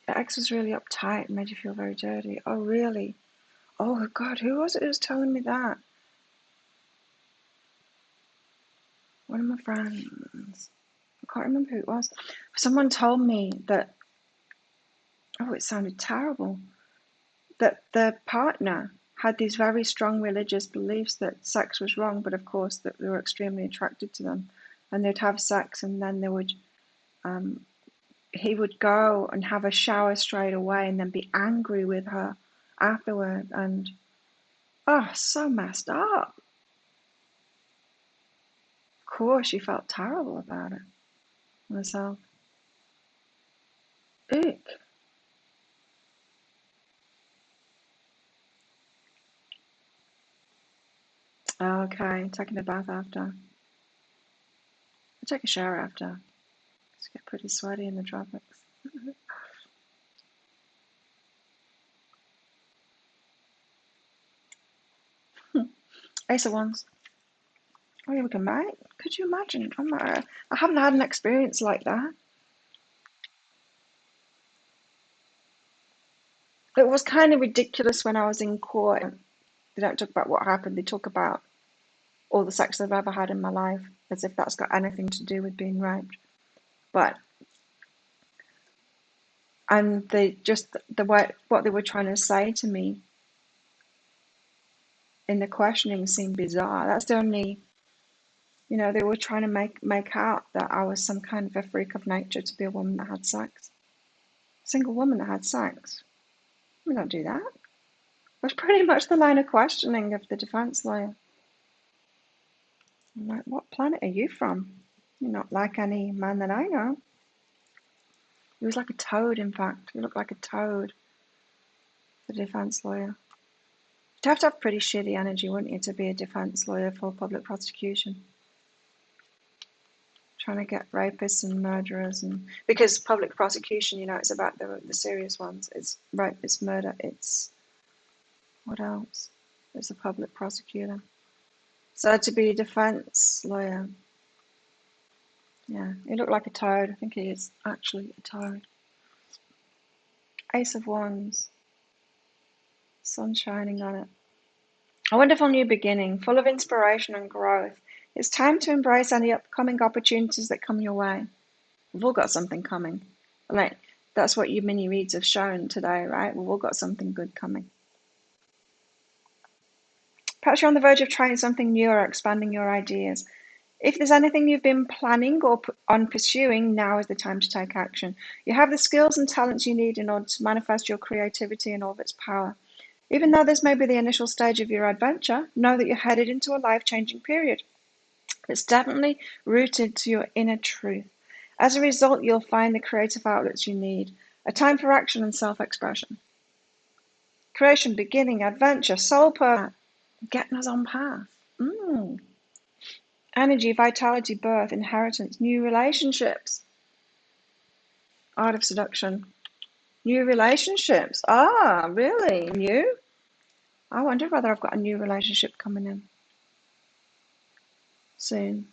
The ex was really uptight and made you feel very dirty. Oh, really? Oh, God, who was it who was telling me that? One of my friends. I can't remember who it was. Someone told me that, oh, it sounded terrible, that their partner had these very strong religious beliefs that sex was wrong, but of course that they were extremely attracted to them. And they'd have sex and then he would go and have a shower straight away and then be angry with her afterward. And, oh, so messed up. Of course, she felt terrible about it myself. Ick. Okay, taking a bath after. I take a shower after. It's get pretty sweaty in the tropics. Ace of Wands. Oh yeah, we can write. Could you imagine? I haven't had an experience like that. It was kind of ridiculous when I was in court. They don't talk about what happened. They talk about all the sex I've ever had in my life, as if that's got anything to do with being raped. But and they just the way what they were trying to say to me in the questioning seemed bizarre. That's the only, they were trying to make out that I was some kind of a freak of nature to be a woman that had sex. A single woman that had sex. We don't do that. That's pretty much the line of questioning of the defense lawyer. I'm like, what planet are you from? You're not like any man that I know. He was like a toad, in fact. He looked like a toad, the defense lawyer. You'd have to have pretty shitty energy, wouldn't you, to be a defense lawyer for public prosecution? Trying to get rapists and murderers, and because public prosecution, it's about the serious ones. It's rape, it's murder, it's what else? It's a public prosecutor. So to be a defense lawyer, yeah, he looked like a toad. I think he is actually a toad. Ace of Wands, sun shining on it. A wonderful new beginning, full of inspiration and growth. It's time to embrace any upcoming opportunities that come your way. We've all got something coming. Like, that's what your mini reads have shown today, right? We've all got something good coming. Perhaps you're on the verge of trying something new or expanding your ideas. If there's anything you've been planning or on pursuing, now is the time to take action. You have the skills and talents you need in order to manifest your creativity in all of its power. Even though this may be the initial stage of your adventure, know that you're headed into a life-changing period. It's definitely rooted to your inner truth. As a result, you'll find the creative outlets you need. A time for action and self-expression. Creation, beginning, adventure, soul purpose, getting us on path. Energy, vitality, birth, inheritance, new relationships. Art of seduction. New relationships. Ah, really? New? I wonder whether I've got a new relationship coming in soon.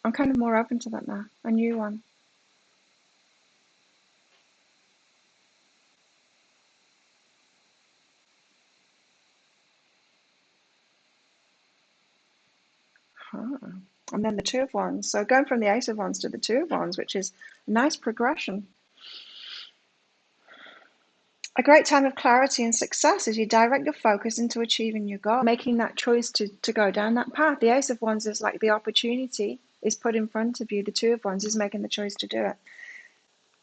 I'm kind of more open to that now. A new one. Huh. And then the Two of Wands. So going from the Ace of Wands to the Two of Wands, which is a nice progression. A great time of clarity and success as you direct your focus into achieving your goal, making that choice to go down that path. The Ace of Wands is like the opportunity is put in front of you. The Two of Wands is making the choice to do it.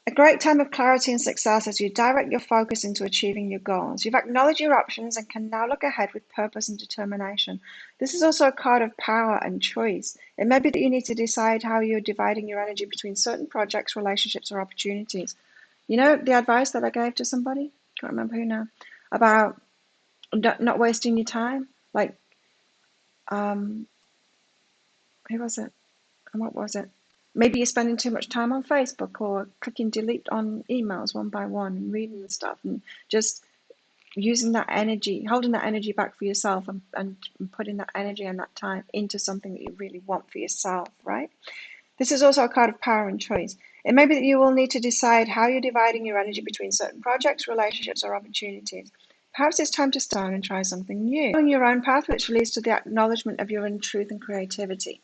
A great time of clarity and success as you direct your focus into achieving your goals. You've acknowledged your options and can now look ahead with purpose and determination. This is also a card of power and choice. It may be that you need to decide how you're dividing your energy between certain projects, relationships, or opportunities. You know the advice that I gave to somebody? Can't remember who now. About not wasting your time. Like, who was it? And what was it? Maybe you're spending too much time on Facebook or clicking delete on emails one by one and reading the stuff and just using that energy, holding that energy back for yourself and putting that energy and that time into something that you really want for yourself, right? This is also a card of power and choice. It may be that you will need to decide how you're dividing your energy between certain projects, relationships, or opportunities. Perhaps it's time to start and try something new. On your own path, which leads to the acknowledgement of your own truth and creativity.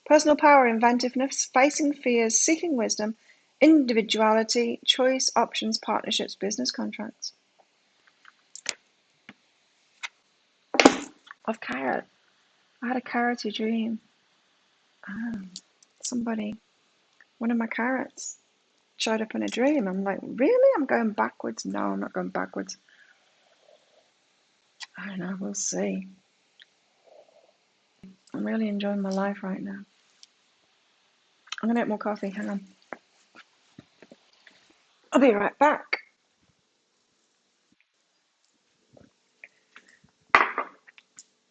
Personal power, inventiveness, facing fears, seeking wisdom, individuality, choice, options, partnerships, business contracts. Of carrot. I had a carroty dream. Somebody, one of my carrots, showed up in a dream. I'm like, really? I'm going backwards? No, I'm not going backwards. I don't know, we'll see. I'm really enjoying my life right now. I'm going to get more coffee. Hang on. I'll be right back.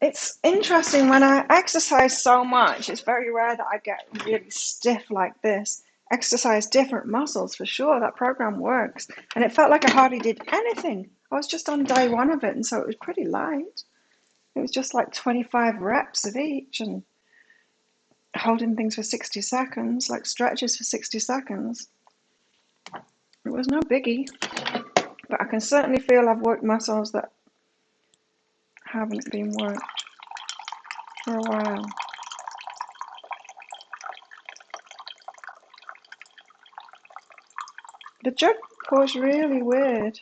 It's interesting when I exercise so much, it's very rare that I get really stiff like this. Exercise different muscles for sure. That program works. And it felt like I hardly did anything. I was just on day one of it, and so it was pretty light. It was just like 25 reps of each and holding things for 60 seconds, like stretches for 60 seconds. It was no biggie, but I can certainly feel I've worked muscles that haven't been worked. for a while. The jug pours really weird.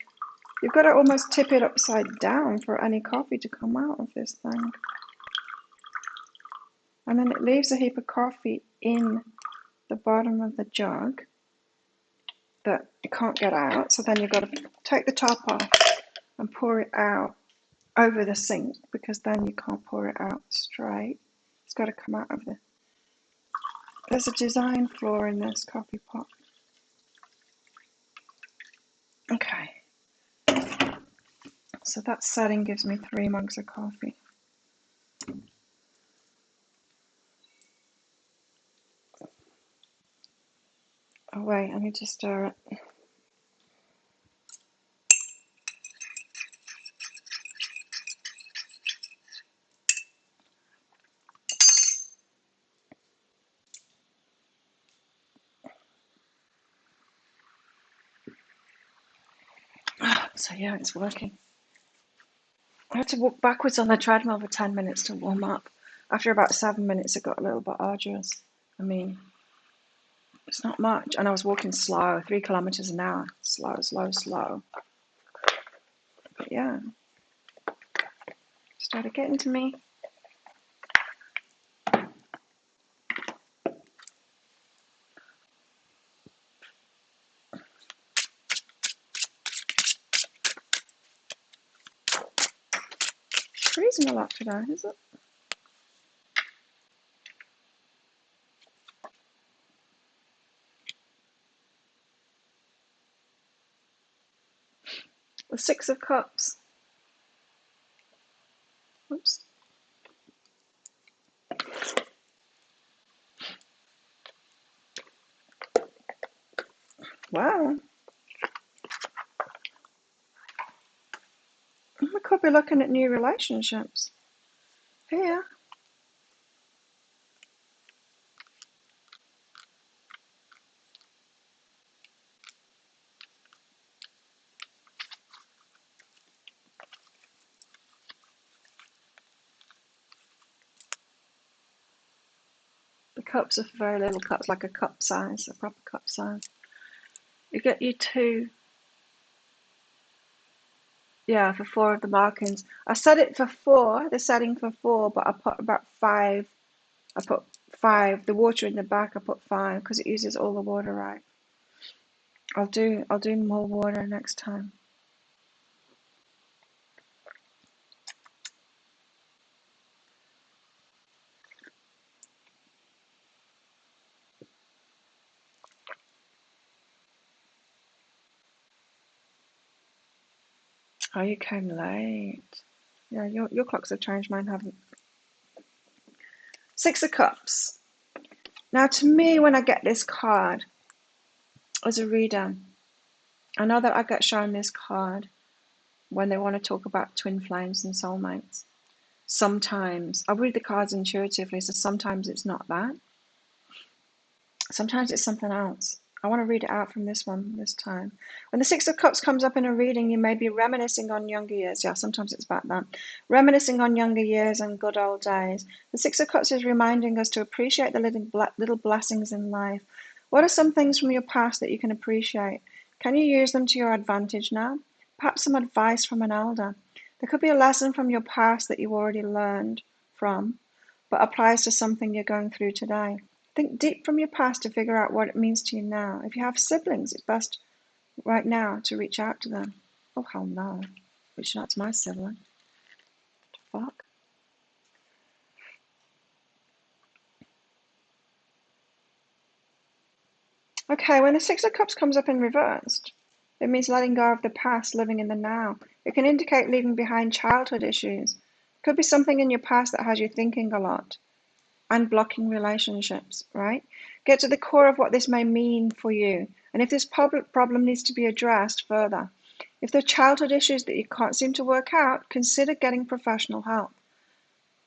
You've got to almost tip it upside down for any coffee to come out of this thing. And then it leaves a heap of coffee in the bottom of the jug that you can't get out. So then you've got to take the top off and pour it out over the sink, because then you can't pour it out straight. It's got to come out of there. There's a design flaw in this coffee pot. Okay. So that setting gives me 3 mugs of coffee. Oh wait, I need to stir it. So yeah, it's working. I had to walk backwards on the treadmill for 10 minutes to warm up. After about 7 minutes, it got a little bit arduous. I mean, it's not much. And I was walking slow, 3 kilometers an hour. Slow, slow, slow. But yeah, started getting to me. It's freezing a lot today, is it? The 6 of Cups. Oops. Wow. We could be looking at new relationships here. The cups are very little cups, like a cup size, a proper cup size. You get your 2, yeah, for 4 of the markings. I set it for 4, the setting for 4, but I put about 5. I put 5. The water in the back, I put 5 because it uses all the water right. I'll do more water next time. Oh, you came late. Yeah, your clocks have changed, mine haven't. 6 of Cups. Now, to me, when I get this card as a reader, I know that I get shown this card when they want to talk about twin flames and soulmates. Sometimes I read the cards intuitively, so sometimes it's not that. Sometimes it's something else. I want to read it out from this one this time. When the 6 of Cups comes up in a reading, you may be reminiscing on younger years. Yeah, sometimes it's about that. Reminiscing on younger years and good old days. The 6 of Cups is reminding us to appreciate the little blessings in life. What are some things from your past that you can appreciate? Can you use them to your advantage now? Perhaps some advice from an elder. There could be a lesson from your past that you already learned from, but applies to something you're going through today. Think deep from your past to figure out what it means to you now. If you have siblings, it's best right now to reach out to them. Oh, hell no. Reaching out to my sibling. What the fuck? Okay, when the 6 of Cups comes up in reversed, it means letting go of the past, living in the now. It can indicate leaving behind childhood issues. It could be something in your past that has you thinking a lot and blocking relationships, right? Get to the core of what this may mean for you. And if this problem needs to be addressed further, if there are childhood issues that you can't seem to work out, consider getting professional help.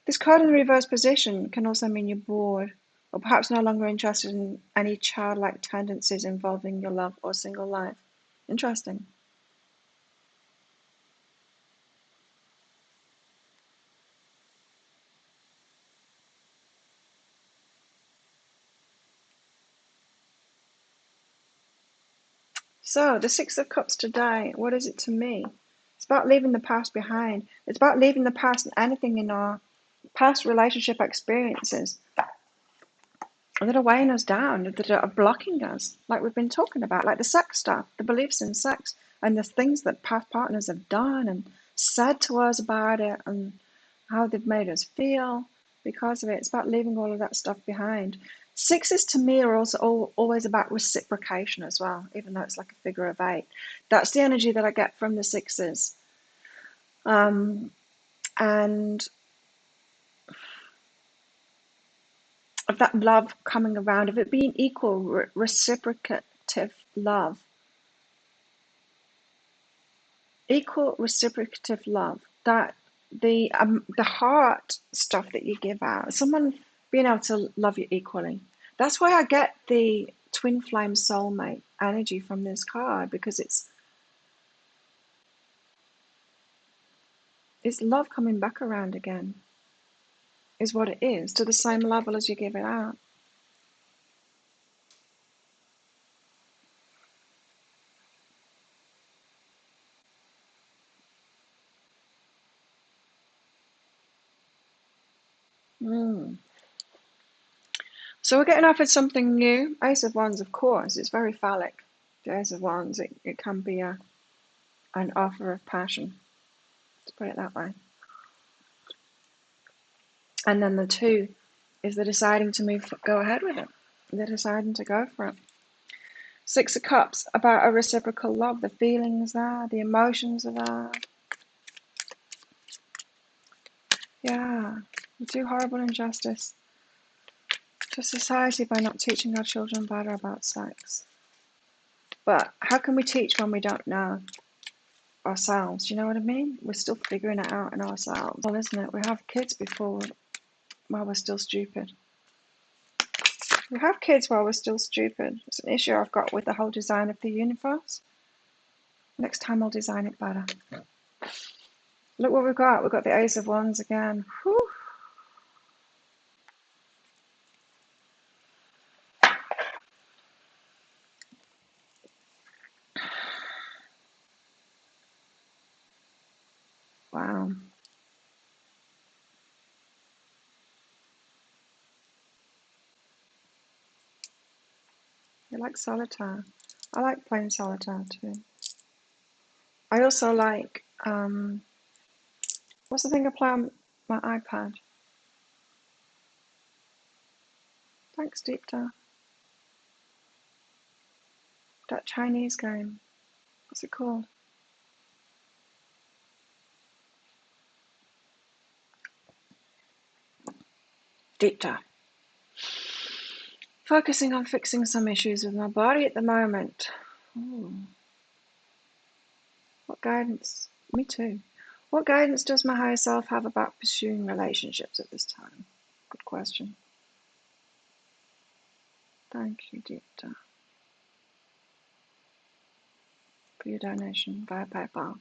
This card in the reverse position can also mean you're bored, or perhaps no longer interested in any childlike tendencies involving your love or single life. Interesting. So, the Six of Cups today, what is it to me? It's about leaving the past behind. It's about leaving the past and anything in our past relationship experiences that are weighing us down, that are blocking us, like we've been talking about, like the sex stuff, the beliefs in sex, and the things that past partners have done and said to us about it, and how they've made us feel because of it. It's about leaving all of that stuff behind. Sixes to me are also always about reciprocation as well, even though it's like a figure of eight. That's the energy that I get from the sixes. And of that love coming around, of it being equal, reciprocative love. Equal reciprocative love. That the heart stuff that you give out, someone being able to love you equally. That's why I get the twin flame soulmate energy from this card, because it's love coming back around again, is what it is, to the same level as you give it out. So we're getting offered something new. Ace of Wands, of course, it's very phallic. The Ace of Wands, it can be an offer of passion. Let's put it that way. And then the two is the deciding to go ahead with it. They're deciding to go for it. Six of Cups, about a reciprocal love. The feelings there, the emotions are there. Yeah, we do horrible injustice to society by not teaching our children better about sex. But how can we teach when we don't know ourselves? You know what I mean? We're still figuring it out in ourselves. Well, isn't it? We have kids while we're still stupid. We have kids while we're still stupid. It's an issue I've got with the whole design of the universe. Next time I'll design it better. Look what we've got. We've got the Ace of Wands again. Whew. Wow. I like solitaire. I like playing solitaire too. I also like, what's the thing I play on my iPad? Thanks, Deepta. That Chinese game. What's it called? Deepta. Focusing on fixing some issues with my body at the moment. Ooh. What guidance? Me too. What guidance does my higher self have about pursuing relationships at this time? Good question. Thank you, Deepta, for your donation via PayPal.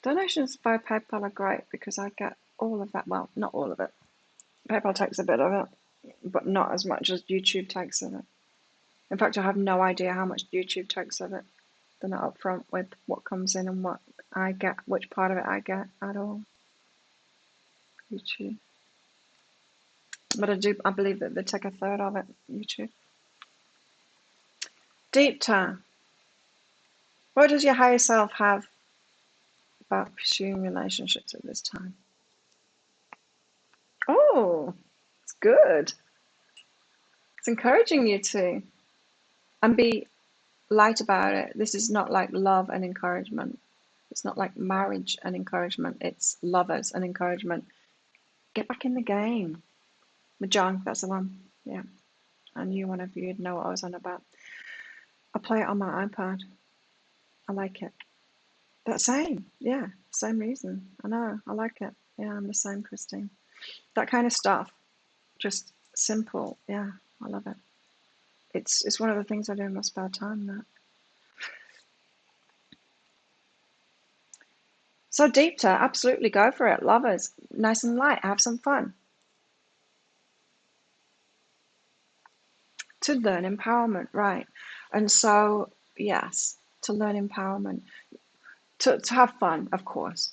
Donations via PayPal are great because I get all of that. Well, not all of it. PayPal takes a bit of it, but not as much as YouTube takes of it. In fact, I have no idea how much YouTube takes of it. They're not upfront with what comes in and what I get, which part of it I get at all. YouTube. But I believe that they take a third of it, YouTube. Deepta, what does your higher self have about pursuing relationships at this time? Oh, it's good. It's encouraging you to. And be light about it. This is not like love and encouragement. It's not like marriage and encouragement. It's lovers and encouragement. Get back in the game. Mahjong, that's the one. Yeah. I knew one of you'd know what I was on about. I play it on my iPad. I like it. That same. Yeah. Same reason. I know. I like it. Yeah, I'm the same, Christine. That kind of stuff. Just simple. Yeah. I love it. It's one of the things I do in my spare time, that. So Deepta, absolutely go for it. Lovers, nice and light, have some fun. To learn empowerment, right? And so yes, to learn empowerment, to have fun, of course,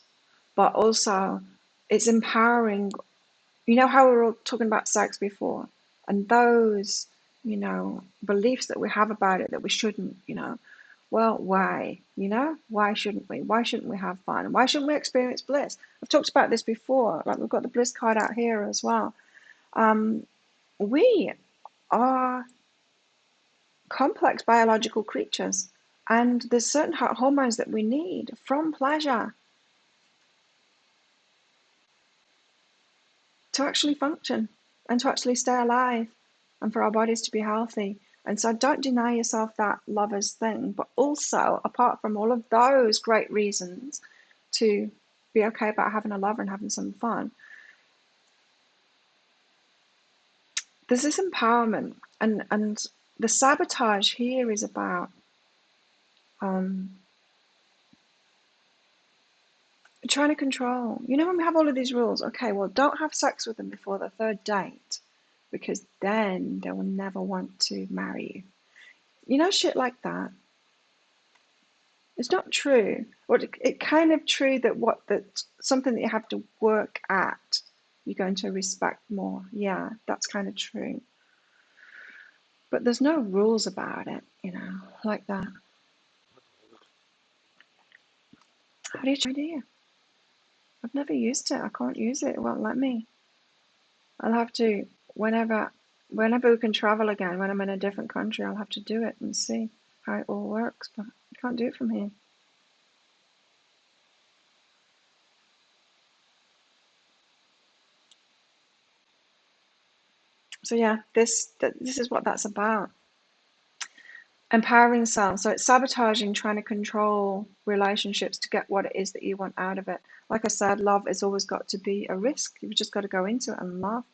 but also it's empowering. You know how we were all talking about sex before, and those, beliefs that we have about it that we shouldn't, well, why? Why shouldn't we? Why shouldn't we have fun? Why shouldn't we experience bliss? I've talked about this before. Like we've got the bliss card out here as well. We are complex biological creatures, and there's certain hormones that we need from pleasure to actually function and to actually stay alive and for our bodies to be healthy. And so don't deny yourself that lover's thing, but also, apart from all of those great reasons to be okay about having a lover and having some fun, there's this empowerment, and the sabotage here is about trying to control. When we have all of these rules, okay, well, don't have sex with them before the third date because then they will never want to marry you. Shit like that. It's not true. Or it kind of true that something that you have to work at, you're going to respect more. Yeah, that's kind of true. But there's no rules about it, like that. How do you try idea? I've never used it. I can't use it. It won't let me. I'll have to, whenever we can travel again, when I'm in a different country, I'll have to do it and see how it all works. But I can't do it from here. So yeah, this is what that's about. Empowering self. So it's sabotaging, trying to control relationships to get what it is that you want out of it. Like I said, love has always got to be a risk. You've just got to go into it and love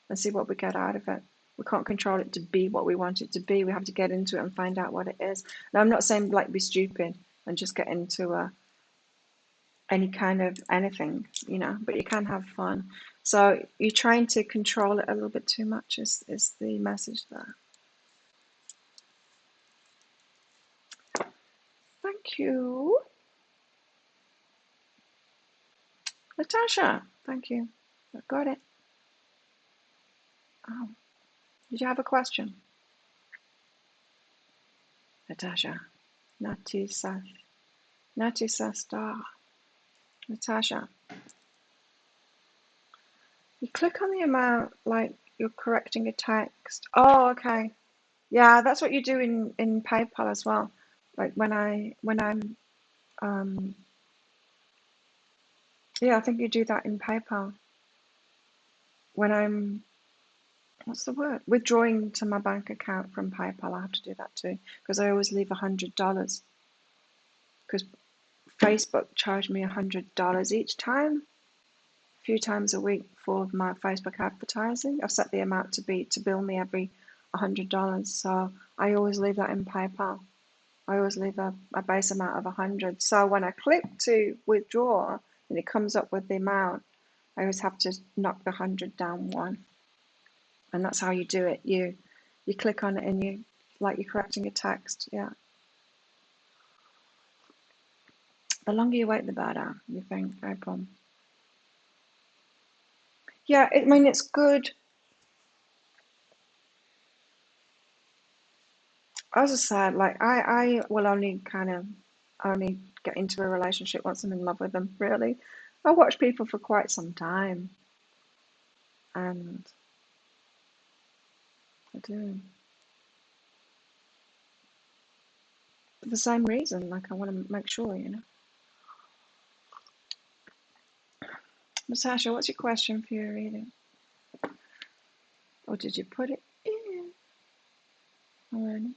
and see what we get out of it. We can't control it to be what we want it to be. We have to get into it and find out what it is. Now, I'm not saying like be stupid and just get into any kind of anything, but you can have fun. So you're trying to control it a little bit too much is the message there. Thank you. Natasha, thank you. I got it. Oh, did you have a question? Natasha. Natisa. Natisa Star. Natasha. You click on the amount like you're correcting a text. Oh, okay. Yeah, that's what you do in PayPal as well. Like when I'm yeah, I think you do that in PayPal. When I'm what's the word? Withdrawing to my bank account from PayPal, I have to do that too because I always leave $100 because Facebook charged me $100 each time, a few times a week for my Facebook advertising. I've set the amount to bill me every $100, so I always leave that in PayPal. I always leave a base amount of 100. So when I click to withdraw and it comes up with the amount, I always have to knock the 100 down one. And that's how you do it. You click on it and you're correcting a text. Yeah. The longer you wait, the better, you think, April. Yeah, I mean, it's good. As I said, like I will only get into a relationship once I'm in love with them, really. I watch people for quite some time, and I do. For the same reason, like I want to make sure. Natasha, what's your question for your reading? Or did you put it in already?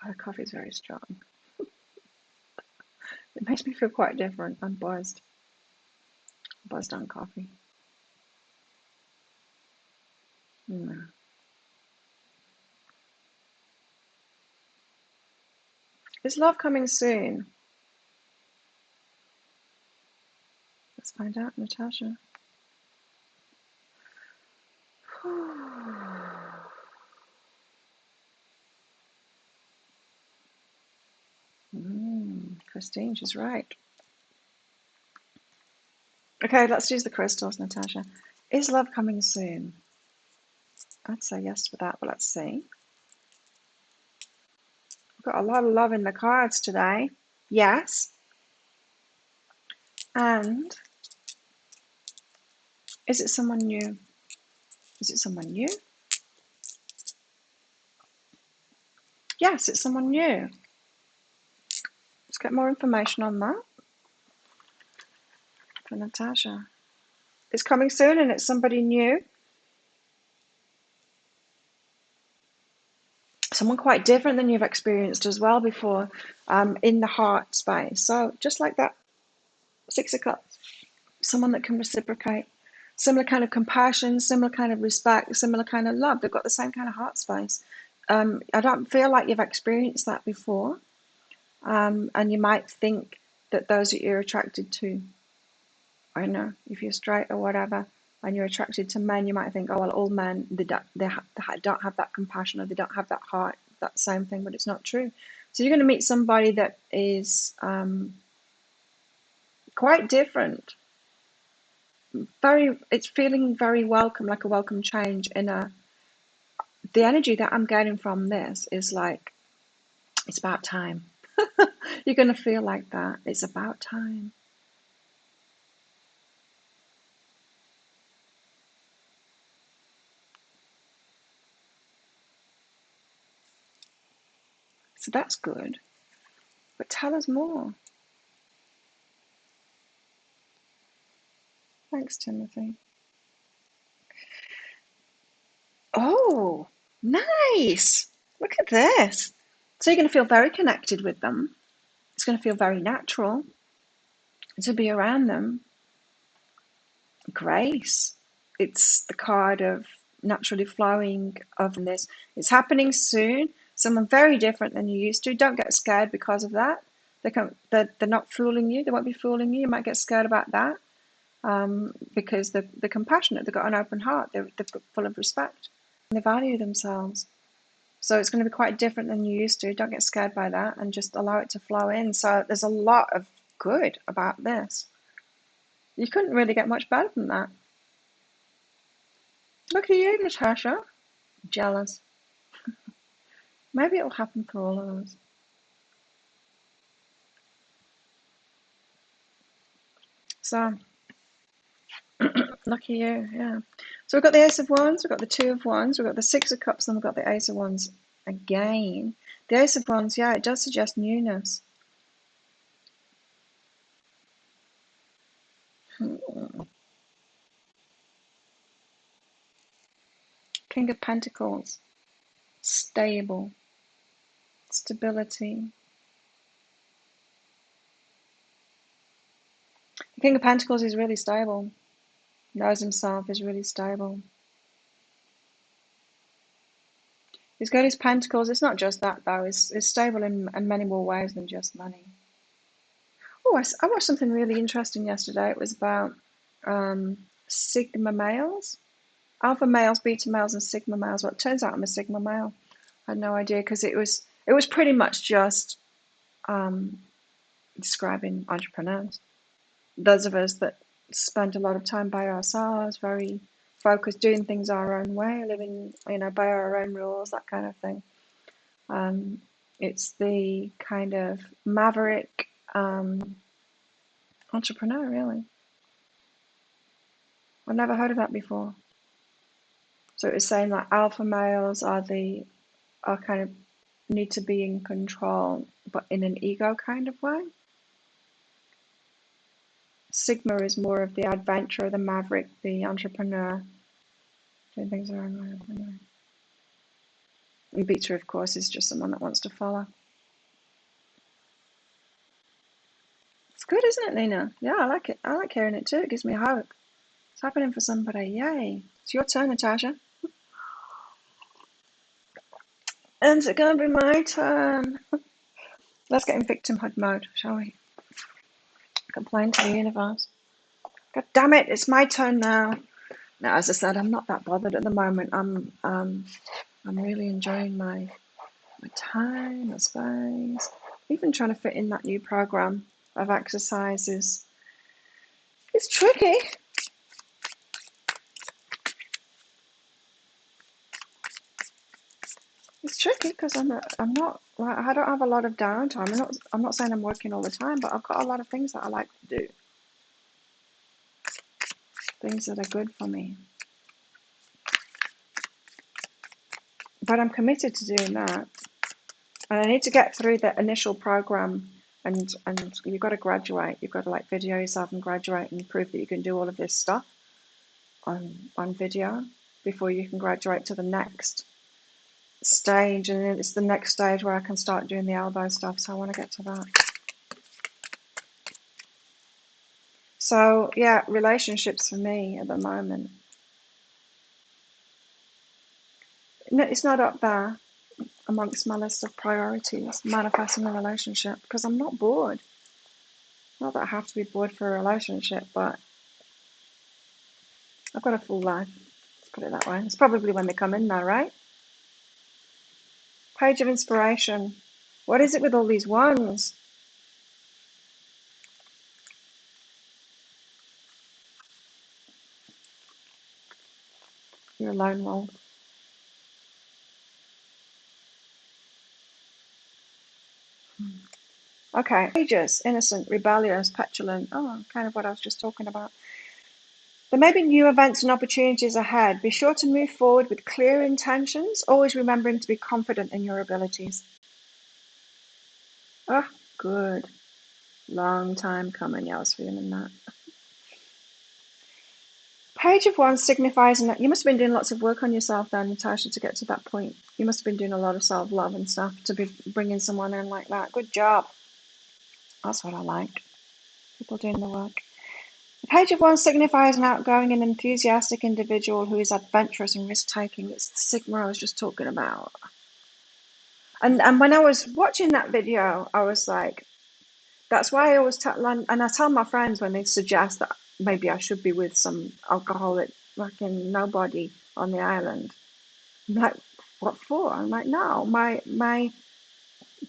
Well, the coffee's very strong. It makes me feel quite different. I'm buzzed. Buzzed on coffee. Mm. Is love coming soon? Let's find out, Natasha. Christine, she's right. Okay, let's use the crystals, Natasha. Is love coming soon? I'd say yes to that, but let's see. We've got a lot of love in the cards today. Yes. And is it someone new? Is it someone new? Yes, it's someone new. Let's get more information on that for Natasha. It's coming soon and it's somebody new. Someone quite different than you've experienced as well before, in the heart space. So just like that Six of Cups, someone that can reciprocate, similar kind of compassion, similar kind of respect, similar kind of love. They've got the same kind of heart space. I don't feel like you've experienced that before. And you might think that those that you're attracted to, I don't know, if you're straight or whatever, and you're attracted to men, you might think, oh, well, all men, they don't have that compassion, or they don't have that heart, that same thing, but it's not true. So you're going to meet somebody that is quite different. It's feeling very welcome, like a welcome change. The energy that I'm getting from this is like, it's about time. You're going to feel like that. It's about time. So that's good. But tell us more. Thanks, Timothy. Oh, nice. Look at this. So you're going to feel very connected with them. It's going to feel very natural to be around them. Grace. It's the card of naturally flowing of this. It's happening soon. Someone very different than you used to. Don't get scared because of that. They're not fooling you. They won't be fooling you. You might get scared about that, because they're compassionate. They've got an open heart. They're full of respect. And they value themselves. So it's going to be quite different than you used to. Don't get scared by that and just allow it to flow in. So there's a lot of good about this. You couldn't really get much better than that. Look at you, Natasha. Jealous. Maybe it'll happen for all of us. So, lucky you, yeah. So we've got the Ace of Wands, we've got the Two of Wands, we've got the Six of Cups, and we've got the Ace of Wands again. The Ace of Wands, yeah, it does suggest newness. King of Pentacles, stable, stability. The King of Pentacles is really stable, knows himself, is really stable. He's got his pentacles. It's not just that, though. It's stable in many more ways than just money. Oh, I watched something really interesting yesterday. It was about Sigma males, alpha males, beta males, and Sigma males. Well, it turns out I'm a Sigma male. I had no idea, because it was pretty much just describing entrepreneurs. Those of us that spend a lot of time by ourselves, very focused, doing things our own way, living, by our own rules, that kind of thing. It's the kind of maverick entrepreneur, really. I've never heard of that before. So it was saying that alpha males are kind of need to be in control, but in an ego kind of way. Sigma is more of the adventurer, the maverick, the entrepreneur, doing things their own way. And beta, of course, is just someone that wants to follow. It's good, isn't it, Lena? Yeah, I like it. I like hearing it too. It gives me hope. It's happening for somebody. Yay. It's your turn, Natasha. And it's going to be my turn. Let's get in victimhood mode, shall we? Complain to the universe. God damn it, it's my turn now. Now, as I said, I'm not that bothered at the moment. I'm really enjoying my time, my space. Even trying to fit in that new program of exercises, it's tricky. It's tricky because I'm not like, I don't have a lot of downtime. I'm not saying I'm working all the time, but I've got a lot of things that I like to do. Things that are good for me. But I'm committed to doing that. And I need to get through the initial program, and you've got to graduate. You've got to like video yourself and graduate and prove that you can do all of this stuff on video before you can graduate to the next stage. And then it's the next stage where I can start doing the elbow stuff. So I want to get to that. So yeah, relationships for me at the moment. No, it's not up there amongst my list of priorities, manifesting a relationship, because I'm not bored. Not that I have to be bored for a relationship, but I've got a full life. Let's put it that way. It's probably when they come in now, right? Page of inspiration. What is it with all these ones? You're a lone wolf. Okay. Pages, innocent, rebellious, petulant. Oh, kind of what I was just talking about. There may be new events and opportunities ahead. Be sure to move forward with clear intentions, always remembering to be confident in your abilities. Oh, good. Long time coming. Yeah, I was feeling that. Page of Wands signifies that you must have been doing lots of work on yourself then, Natasha, to get to that point. You must have been doing a lot of self-love and stuff to be bringing someone in like that. Good job. That's what I like. People doing the work. The Page of Wands signifies an outgoing and enthusiastic individual who is adventurous and risk-taking. It's the Sigma I was just talking about. And when I was watching that video, I was like, that's why I always tell, and I tell my friends when they suggest that maybe I should be with some alcoholic fucking nobody on the island. I'm like, what for? I'm like, no, my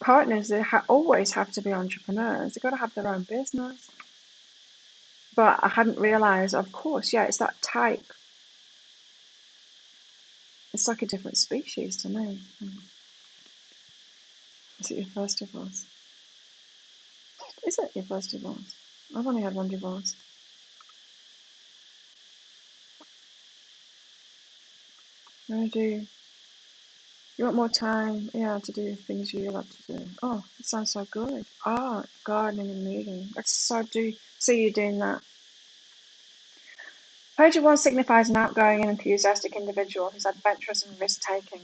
partners, they always have to be entrepreneurs. They've got to have their own business. But I hadn't realized, of course, yeah, it's that type. It's like a different species to me. Is it your first divorce? Is it your first divorce? I've only had one divorce. I do. You want more time, yeah, to do things you love to do. Oh, it sounds so good. Art, gardening and reading. I so do see you doing that. Page of Wands signifies an outgoing and enthusiastic individual who's adventurous and risk-taking.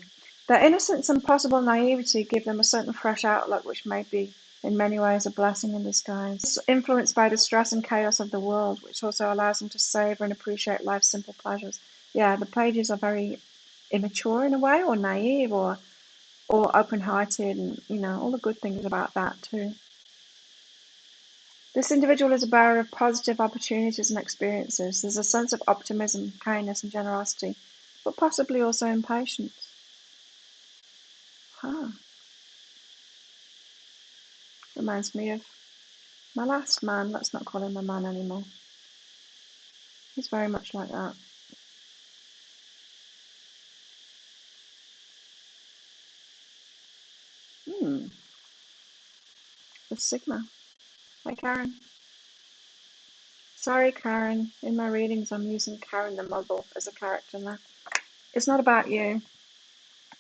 Their innocence and possible naivety give them a certain fresh outlook, which may be in many ways a blessing in disguise. Influenced by the stress and chaos of the world, which also allows them to savor and appreciate life's simple pleasures. Yeah, the pages are very immature in a way, or naive, or open-hearted, and all the good things about that too. This individual is a bearer of positive opportunities and experiences. There's a sense of optimism, kindness, and generosity, but possibly also impatience. Huh. Reminds me of my last man. Let's not call him a man anymore. He's very much like that. The Sigma. Hi, Karen. Sorry, Karen. In my readings, I'm using Karen the Muggle as a character now. It's not about you.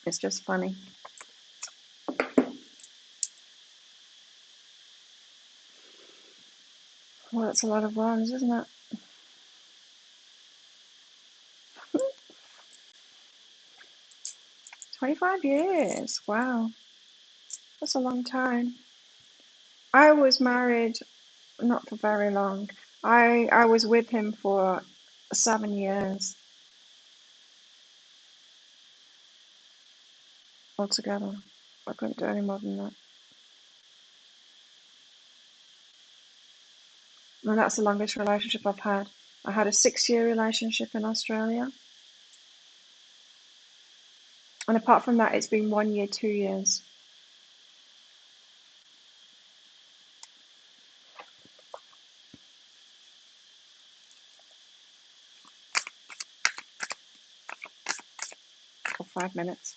It's just funny. Well, that's a lot of ones, isn't it? 25 years. Wow. That's a long time. I was married not for very long. I was with him for 7 years altogether. I couldn't do any more than that. And that's the longest relationship I've had. I had a 6-year relationship in Australia. And apart from that, it's been 1 year, 2 years. 5 minutes.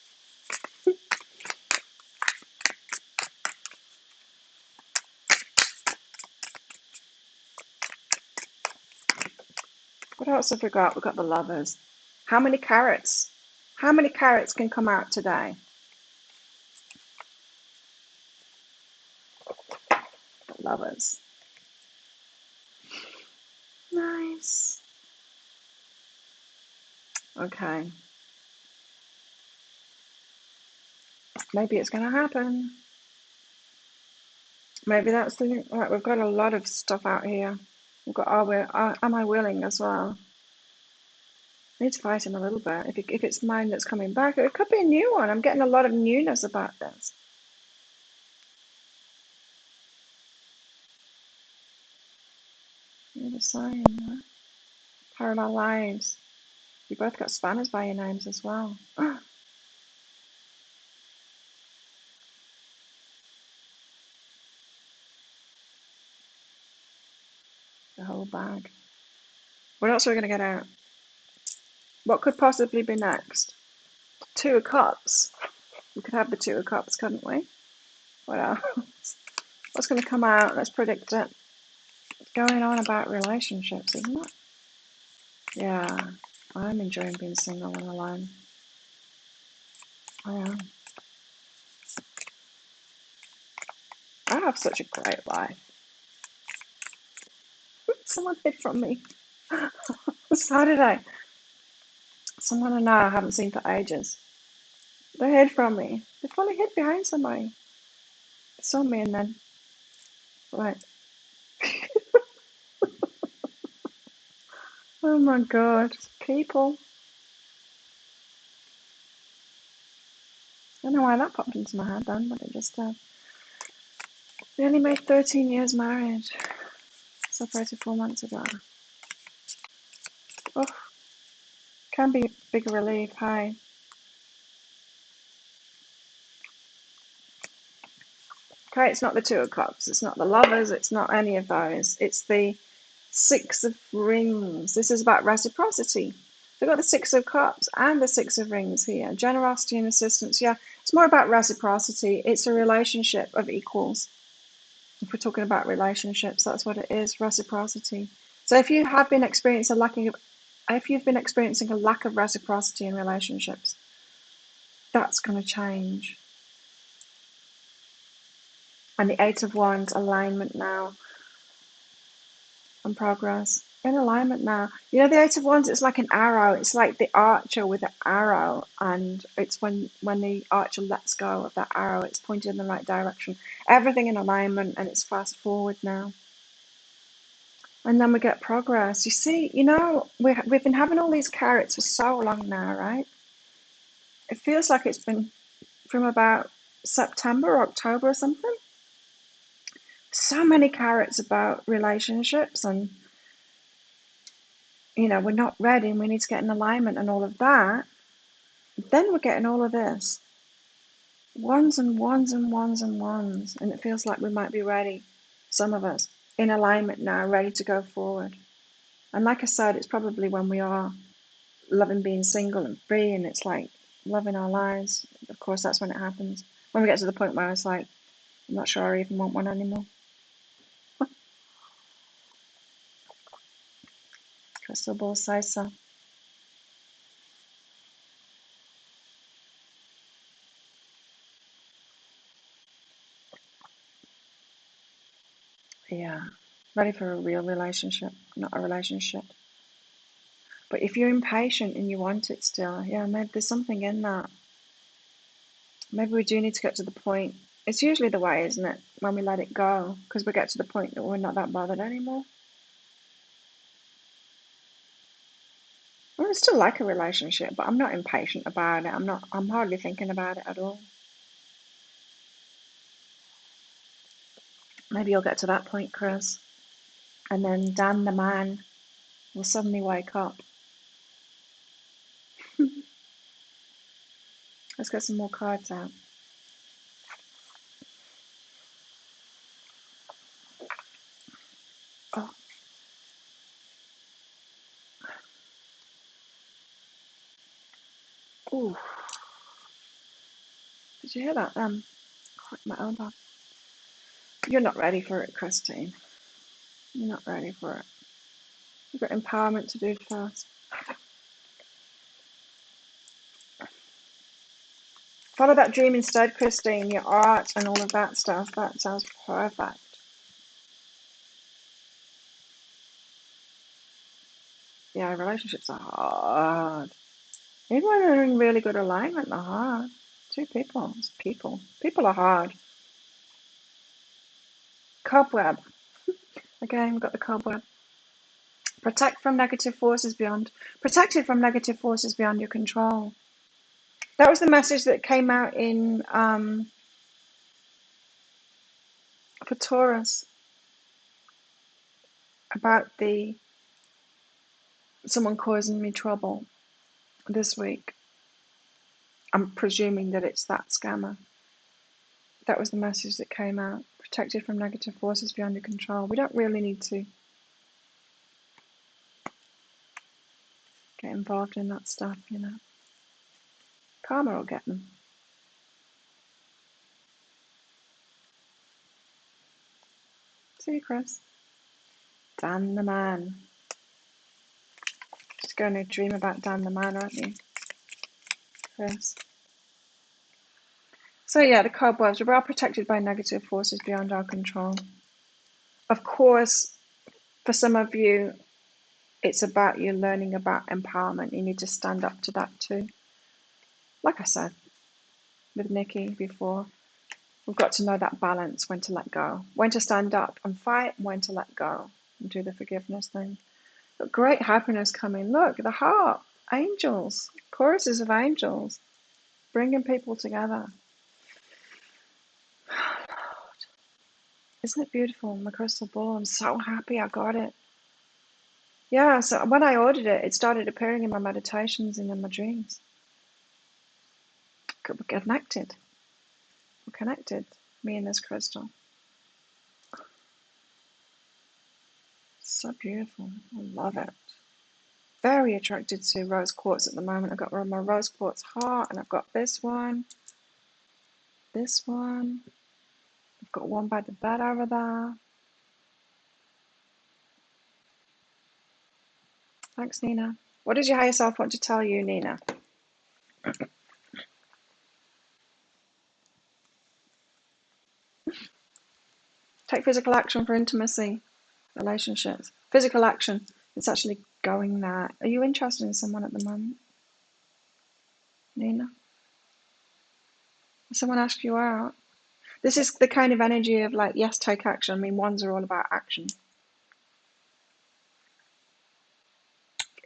What else have we got? We've got the Lovers. How many carrots? How many carrots can come out today? The Lovers. Nice. Okay. Maybe it's going to happen. Maybe that's the... Right, we've got a lot of stuff out here. We've got am I willing as well? I need to fight him a little bit. If it's mine that's coming back, it could be a new one. I'm getting a lot of newness about this. You're the sign, huh? Parallel lives. You both got spanners by your names as well. The whole bag. What else are we going to get out? What could possibly be next? Two of Cups. We could have the Two of Cups, couldn't we? What else? What's going to come out? Let's predict it. It's going on about relationships, isn't it? Yeah, I'm enjoying being single and alone. I am. I have such a great life. Someone hid from me. Saturday. Someone I know I haven't seen for ages. They hid from me. They probably hid behind somebody. They saw me and then, like, oh my God, people. I don't know why that popped into my head then, but it just did. We only made 13 years married. Separated 4 months ago. Oh, can be a big relief. Hi. Okay, it's not the Two of Cups. It's not the Lovers. It's not any of those. It's the Six of Rings. This is about reciprocity. We've got the Six of Cups and the Six of Rings here. Generosity and assistance. Yeah, it's more about reciprocity. It's a relationship of equals. If we're talking about relationships, that's what it is, reciprocity. So if you have been experiencing a lack of reciprocity in relationships, that's going to change. And the Eight of Wands, alignment now and progress. In alignment now. You know, the Eight of Wands, it's like an arrow. It's like the archer with an arrow. And it's when the archer lets go of that arrow, it's pointed in the right direction. Everything in alignment, and it's fast forward now. And then we get progress. You see, you know, we've been having all these carrots for so long now, right? It feels like it's been from about September or October or something. So many carrots about relationships and, you know, we're not ready and we need to get in alignment and all of that. Then we're getting all of this. Ones and ones and ones and ones. And it feels like we might be ready, some of us, in alignment now, ready to go forward. And like I said, it's probably when we are loving being single and free and it's like loving our lives. Of course, that's when it happens. When we get to the point where it's like, I'm not sure I even want one anymore. Crystal ball says so. Yeah. Ready for a real relationship, not a relationship. But if you're impatient and you want it still, yeah, maybe there's something in that. Maybe we do need to get to the point. It's usually the way, isn't it? When we let it go, because we get to the point that we're not that bothered anymore. Well, I still like a relationship, but I'm not impatient about it. I'm hardly thinking about it at all. Maybe you'll get to that point, Chris. And then Dan the man will suddenly wake up. Let's get some more cards out. Oh, ooh. Did you hear that? Crack my elbow. You're not ready for it, Christine. You're not ready for it. You've got empowerment to do first. Follow that dream instead, Christine. Your art and all of that stuff. That sounds perfect. Yeah, relationships are hard. Even when they're in really good alignment, they're hard. Two people. It's people. People are hard. Cobweb. Again, we've got the cobweb. Protected from negative forces beyond your control. That was the message that came out in for Taurus about someone causing me trouble this week. I'm presuming that it's that scammer. That was the message that came out. Protected from negative forces beyond your control. We don't really need to get involved in that stuff, you know. Karma will get them. See you, Chris. Dan the Man. Just going to dream about Dan the Man, aren't you, Chris? So yeah, the cobwebs. We're all protected by negative forces beyond our control. Of course, for some of you, it's about you learning about empowerment. You need to stand up to that too. Like I said with Nikki before, we've got to know that balance, when to let go, when to stand up and fight, when to let go and do the forgiveness thing. But great happiness coming. Look, the heart, angels, choruses of angels, bringing people together. Isn't it beautiful? My crystal ball. I'm so happy I got it. Yeah, so when I ordered it, it started appearing in my meditations and in my dreams. We're connected. We're connected, me and this crystal. So beautiful. I love it. Very attracted to rose quartz at the moment. I've got my rose quartz heart, and I've got this one. I've got one by the bed over there. Thanks, Nina. What does your higher self want to tell you, Nina? Take physical action for intimacy, relationships. Physical action. It's actually going there. Are you interested in someone at the moment, Nina? Someone asked you out. This is the kind of energy of like, yes, take action. I mean, ones are all about action.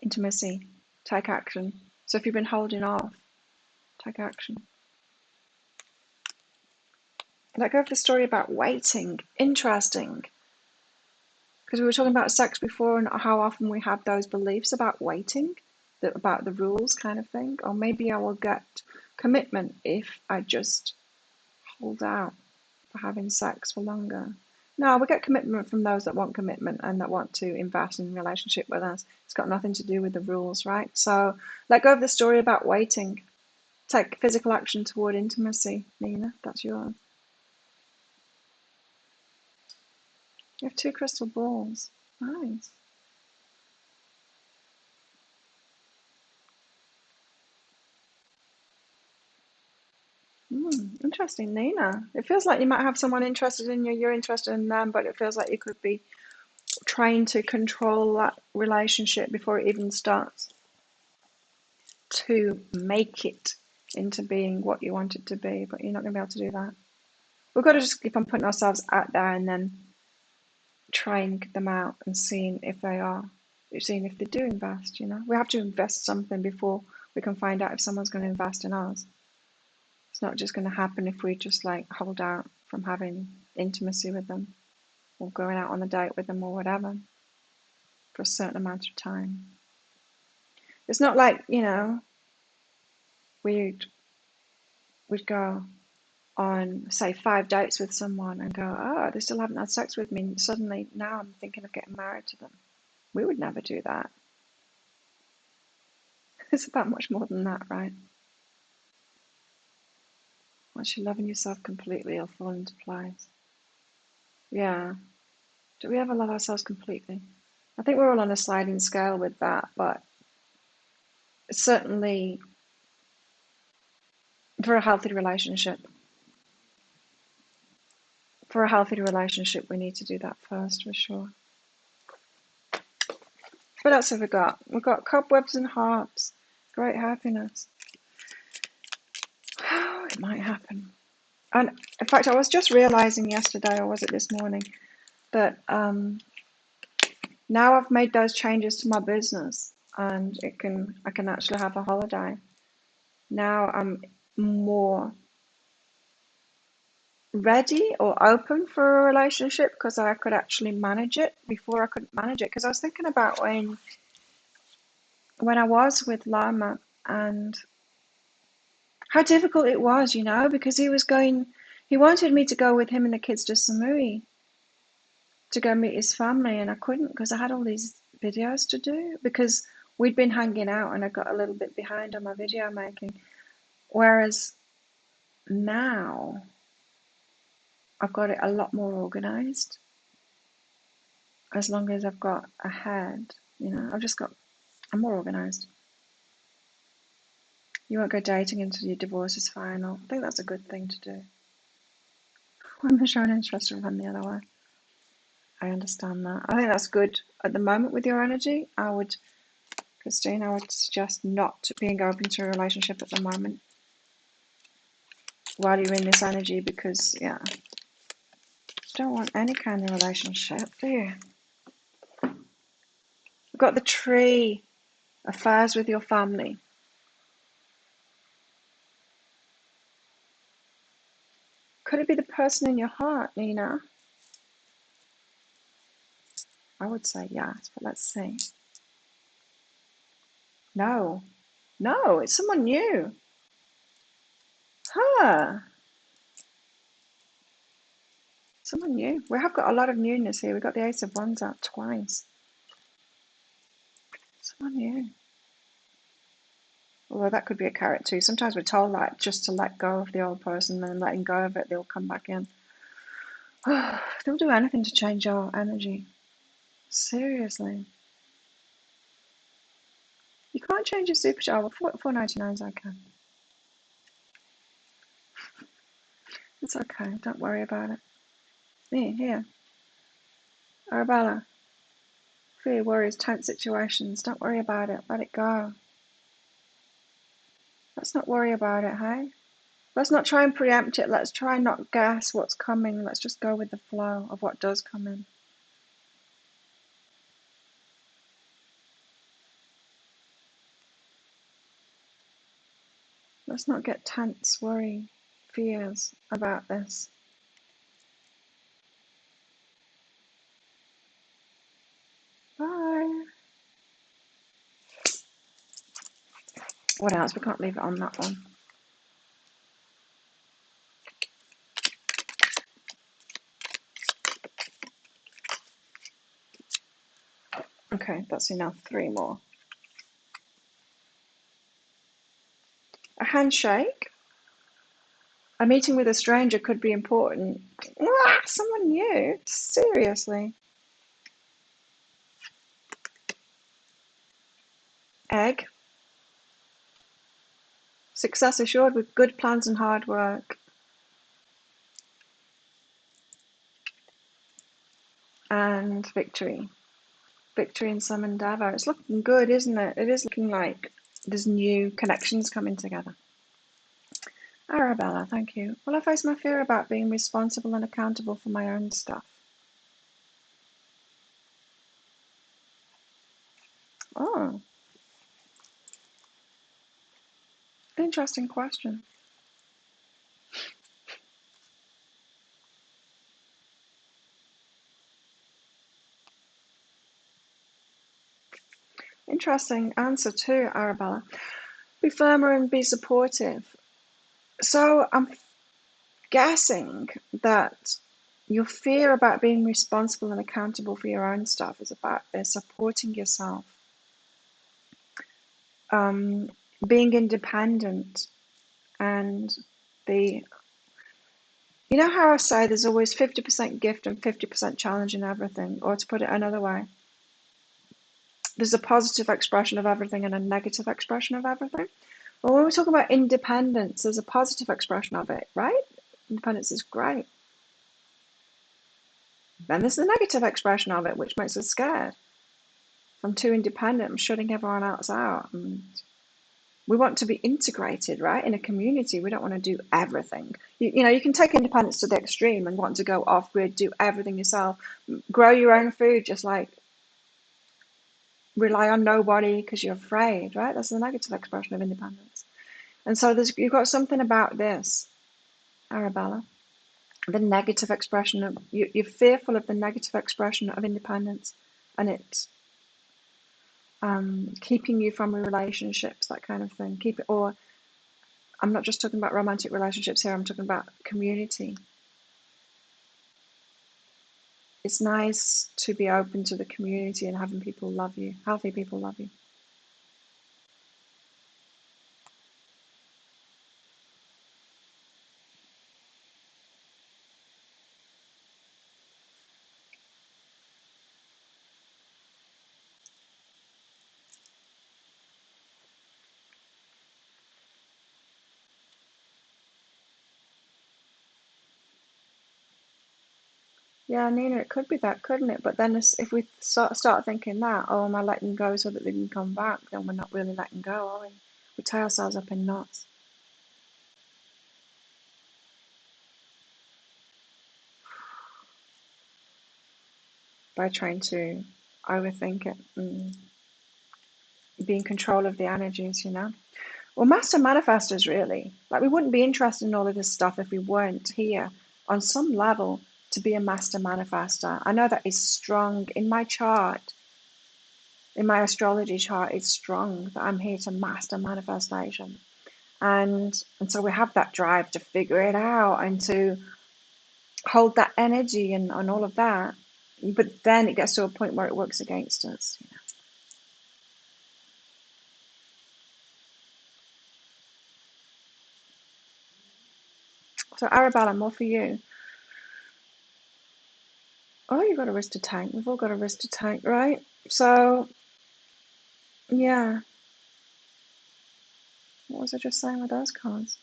Intimacy, take action. So if you've been holding off, take action. Let go of the story about waiting. Interesting. Because we were talking about sex before and how often we have those beliefs about waiting, about the rules kind of thing. Or maybe I will get commitment if I just hold out for having sex for longer. No, we get commitment from those that want commitment and that want to invest in a relationship with us. It's got nothing to do with the rules, right? So let go of the story about waiting. Take physical action toward intimacy, Nina. That's yours. You have 2 crystal balls. Nice. Interesting, Nina. It feels like you might have someone interested in you, you're interested in them, but it feels like you could be trying to control that relationship before it even starts to make it into being what you want it to be, but you're not going to be able to do that. We've got to just keep on putting ourselves out there and then trying them out and seeing if they do invest, you know. We have to invest something before we can find out if someone's going to invest in us. It's not just going to happen if we just like hold out from having intimacy with them or going out on a date with them or whatever for a certain amount of time. It's not like, you know, we'd go on, say, 5 dates with someone and go, oh, they still haven't had sex with me, and suddenly now I'm thinking of getting married to them. We would never do that. It's about much more than that, right? Once you're loving yourself completely, it'll fall into place. Yeah. Do we ever love ourselves completely? I think we're all on a sliding scale with that, but certainly for a healthy relationship, we need to do that first, for sure. What else have we got? We've got cobwebs and hearts. Great happiness. Oh, it might happen. And in fact, I was just realizing yesterday, or was it this morning, that now I've made those changes to my business, and I can actually have a holiday. Now I'm more ready or open for a relationship because I could actually manage it. Before I couldn't manage it because I was thinking about when I was with Lama and how difficult it was, because he wanted me to go with him and the kids to Samui to go meet his family, and I couldn't because I had all these videos to do because we'd been hanging out and I got a little bit behind on my video making. Whereas now I've got it a lot more organized as long as I've got a head, I'm more organized. You won't go dating until your divorce is final. I think that's a good thing to do. When they're showing interest to run the other way. I understand that. I think that's good at the moment with your energy. Christine, I would suggest not being open to a relationship at the moment while you're in this energy because, yeah, you don't want any kind of relationship, do you? We've got the tree, affairs with your family. Could it be the person in your heart, Nina? I would say yes, but let's see. No, it's someone new. Huh. Someone new. We have got a lot of newness here. We've got the Ace of Wands out twice. Someone new. Although that could be a carrot too. Sometimes we're told that just to let go of the old person and letting go of it, they'll come back in. They'll do anything to change your energy. Seriously. You can't change your superpower. 499 is okay. It's okay. Don't worry about it. Here. Arabella. Fear, worries, tense situations. Don't worry about it. Let it go. Let's not worry about it, hey? Let's not try and preempt it. Let's try and not guess what's coming. Let's just go with the flow of what does come in. Let's not get tense, worry, fears about this. Bye. What else? We can't leave it on that one. Okay, that's enough. 3 more. A handshake. A meeting with a stranger could be important. Someone new? Seriously. Egg. Success assured with good plans and hard work. And victory. Victory in some endeavour. It's looking good, isn't it? It is looking like there's new connections coming together. Arabella, thank you. Will I face my fear about being responsible and accountable for my own stuff? Oh, interesting question. Interesting answer too, Arabella. Be firmer and be supportive. So I'm guessing that your fear about being responsible and accountable for your own stuff is about supporting yourself, being independent, and the You know how I say there's always 50% gift and 50% challenge in everything? Or to put it another way, there's a positive expression of everything and a negative expression of everything. Well, when we talk about independence, there's a positive expression of it, right? Independence is great. Then there's the negative expression of it, which makes us scared. If I'm too independent, I'm shutting everyone else out. And we want to be integrated, right? In a community, we don't want to do everything. You can take independence to the extreme and want to go off grid, do everything yourself, grow your own food, just like rely on nobody because you're afraid, right? That's the negative expression of independence. And so you've got something about this, Arabella, the negative expression of you're fearful of the negative expression of independence, and it's keeping you from relationships, that kind of thing. Or I'm not just talking about romantic relationships here, I'm talking about community. It's nice to be open to the community and having people love you, healthy people love you. Yeah, Nina, it could be that, couldn't it? But then if we start thinking that, oh, am I letting go so that they can come back? Then we're not really letting go, are we? We tie ourselves up in knots by trying to overthink it and be in control of the energies, Well, master manifestors, really. Like, we wouldn't be interested in all of this stuff if we weren't here on some level to be a master manifester. I know that is strong in my chart. In my astrology chart, it's strong that I'm here to master manifestation. And so we have that drive to figure it out and to hold that energy and all of that. But then it gets to a point where it works against us. So Arabella, more for you. Oh, you've got a wrist to tank. We've all got a wrist to tank, right? So, yeah. What was I just saying with those cards?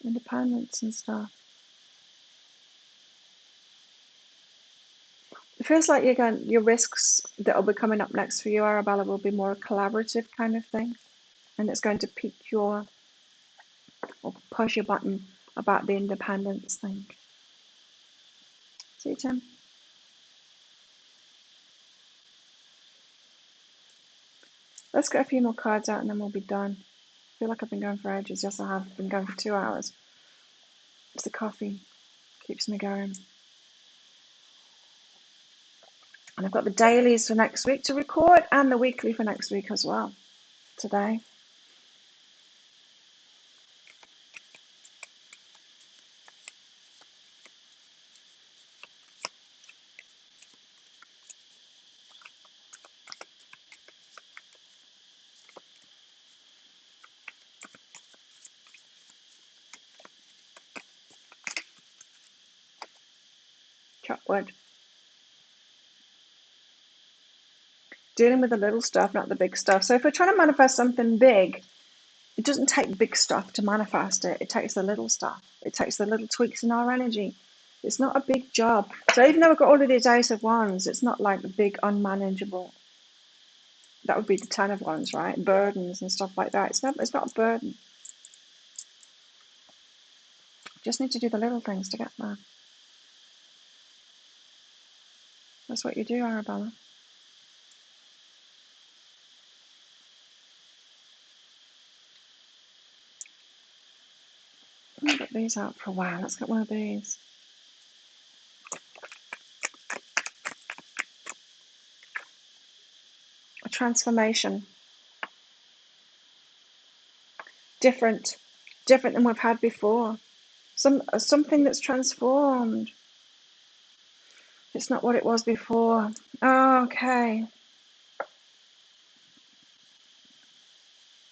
Independence and stuff. It feels like your risks that will be coming up next for you, Arabella, will be more a collaborative kind of thing. And it's going to pique or push your button about the independence thing. See, Tim? Let's get a few more cards out and then we'll be done. I feel like I've been going for ages. Yes, I have been going for 2 hours. It's the coffee. Keeps me going. And I've got the dailies for next week to record and the weekly for next week as well. Today. Chop wood. Dealing with the little stuff, not the big stuff. So if we're trying to manifest something big, it doesn't take big stuff to manifest it. It takes the little stuff. It takes the little tweaks in our energy. It's not a big job. So even though we've got all of these Ace of Wands, it's not like the big unmanageable. That would be the 10 of Wands, right? Burdens and stuff like that. It's not a burden. Just need to do the little things to get there. That's what you do, Arabella. I've got these out for a while. Let's get one of these. A transformation. Different than we've had before. Something that's transformed. It's not what it was before. Okay.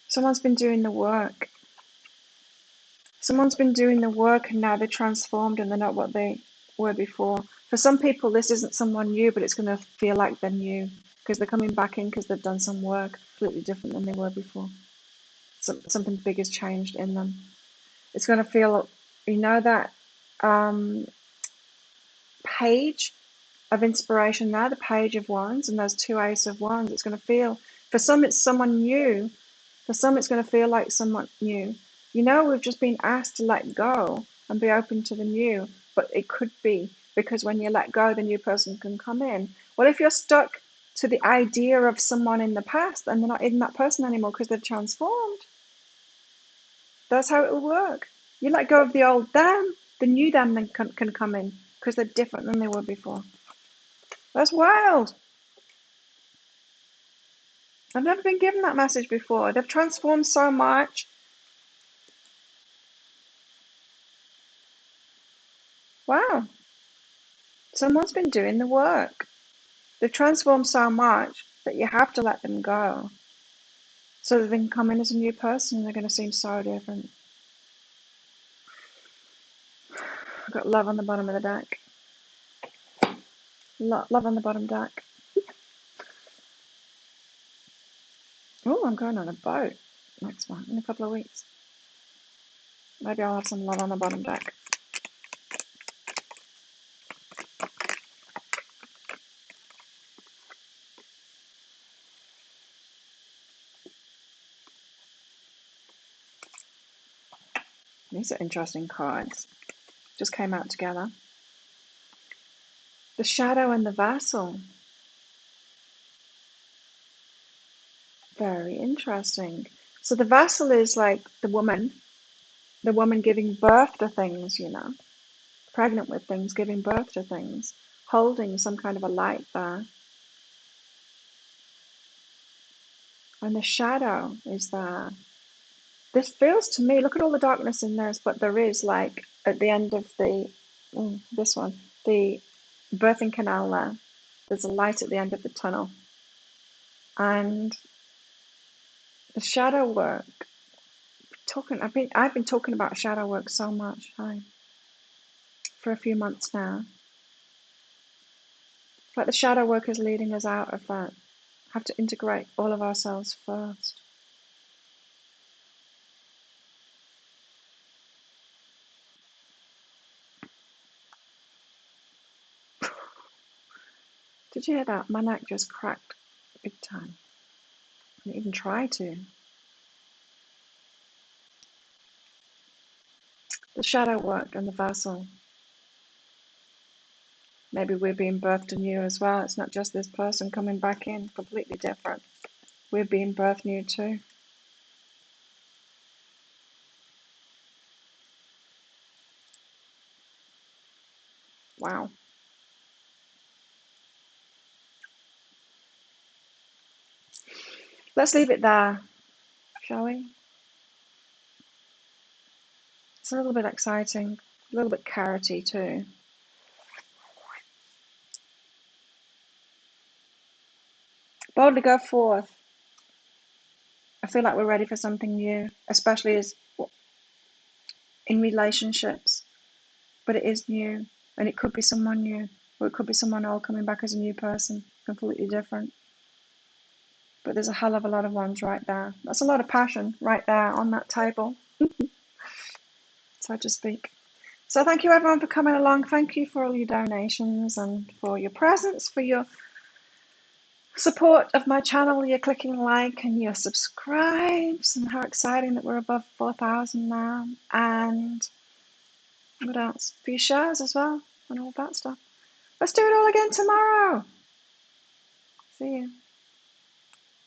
Someone's been doing the work. Someone's been doing the work and now they're transformed and they're not what they were before. For some people, this isn't someone new, but it's going to feel like they're new because they're coming back in because they've done some work completely different than they were before. Something big has changed in them. It's going to feel, that page of inspiration there, the page of wands, and those two ace of wands. It's going to feel, for some, it's someone new. For some, it's going to feel like someone new. We've just been asked to let go and be open to the new, but it could be because when you let go, the new person can come in. What if you're stuck to the idea of someone in the past and they're not in that person anymore because they've transformed? That's how it will work. You let go of the old them, the new them then can come in because they're different than they were before. That's wild. I've never been given that message before. They've transformed so much. Wow. Someone's been doing the work. They've transformed so much that you have to let them go so that they can come in as a new person and they're going to seem so different. I've got love on the bottom of the deck. Love on the bottom deck. Oh, I'm going on a boat next month in a couple of weeks. Maybe I'll have some love on the bottom deck. These are interesting cards. Just came out together. The Shadow and the Vassal. Very interesting. So the Vassal is like the woman giving birth to things, pregnant with things, giving birth to things, holding some kind of a light there. And the shadow is there. This feels to me, look at all the darkness in this, but there is like at the end of this one, the birthing canal there, there's a light at the end of the tunnel. And the shadow work, I've been talking about shadow work so much, for a few months now. Like the shadow work is leading us out of that. Have to integrate all of ourselves first. Did you hear that? My neck just cracked big time. I didn't even try to. The shadow work and the vassal. Maybe we're being birthed anew as well. It's not just this person coming back in, completely different. We're being birthed new too. Wow. Let's leave it there, shall we? It's a little bit exciting, a little bit carroty too. Boldly go forth. I feel like we're ready for something new, especially as in relationships. But it is new, and it could be someone new, or it could be someone all coming back as a new person, completely different. But there's a hell of a lot of ones right there. That's a lot of passion right there on that table, so to speak. So thank you everyone for coming along. Thank you for all your donations and for your presence, for your support of my channel, your clicking like and your subscribes, and how exciting that we're above 4,000 now. And what else? For your shares as well and all that stuff. Let's do it all again tomorrow. See you.